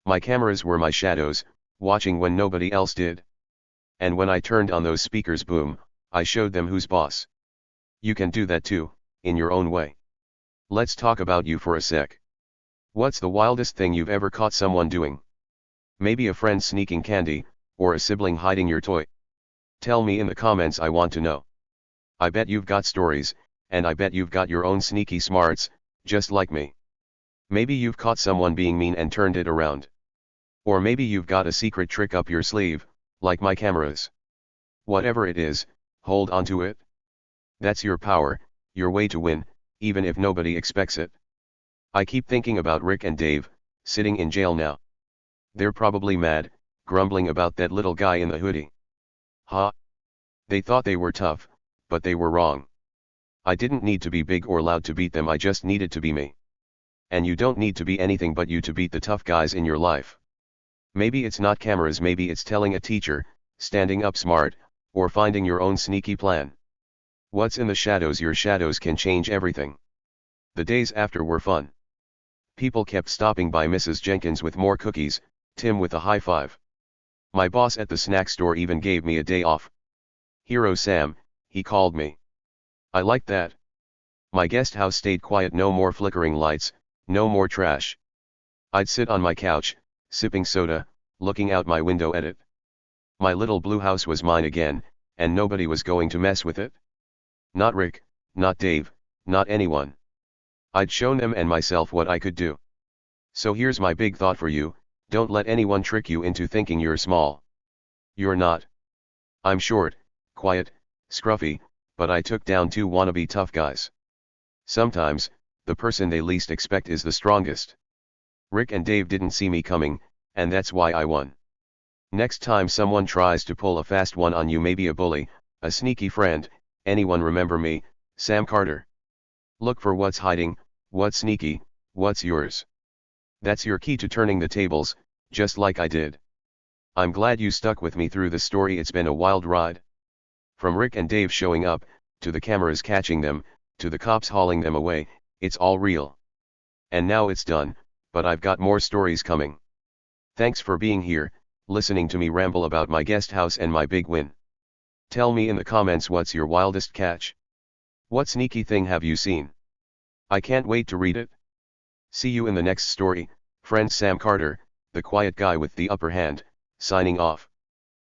My cameras were my shadows, watching when nobody else did. And when I turned on those speakers, boom, I showed them who's boss. You can do that too, in your own way. Let's talk about you for a sec. What's the wildest thing you've ever caught someone doing? Maybe a friend sneaking candy, or a sibling hiding your toy. Tell me in the comments, I want to know. I bet you've got stories, and I bet you've got your own sneaky smarts, just like me. Maybe you've caught someone being mean and turned it around. Or maybe you've got a secret trick up your sleeve, like my cameras. Whatever it is, hold on to it. That's your power, your way to win, even if nobody expects it. I keep thinking about Rick and Dave, sitting in jail now. They're probably mad, grumbling about that little guy in the hoodie. Ha! They thought they were tough, but they were wrong. I didn't need to be big or loud to beat them, I just needed to be me. And you don't need to be anything but you to beat the tough guys in your life. Maybe it's not cameras, maybe it's telling a teacher, standing up smart, or finding your own sneaky plan. What's in the shadows? Your shadows can change everything. The days after were fun. People kept stopping by, Mrs. Jenkins with more cookies, Tim with a high five. My boss at the snack store even gave me a day off. Hero Sam, he called me. I liked that. My guest house stayed quiet, no more flickering lights, no more trash. I'd sit on my couch, sipping soda, looking out my window at it. My little blue house was mine again, and nobody was going to mess with it. Not Rick, not Dave, not anyone. I'd shown them and myself what I could do. So here's my big thought for you: don't let anyone trick you into thinking you're small. You're not. I'm short, quiet, scruffy, but I took down 2 wannabe tough guys. Sometimes, the person they least expect is the strongest. Rick and Dave didn't see me coming, and that's why I won. Next time someone tries to pull a fast one on you, maybe a bully, a sneaky friend, anyone, remember me, Sam Carter. Look for what's hiding, what's sneaky, what's yours. That's your key to turning the tables, just like I did. I'm glad you stuck with me through the story. It's been a wild ride. From Rick and Dave showing up, to the cameras catching them, to the cops hauling them away, it's all real. And now it's done, but I've got more stories coming. Thanks for being here, listening to me ramble about my guest house and my big win. Tell me in the comments, what's your wildest catch? What sneaky thing have you seen? I can't wait to read it. See you in the next story, friend. Sam Carter, the quiet guy with the upper hand, signing off.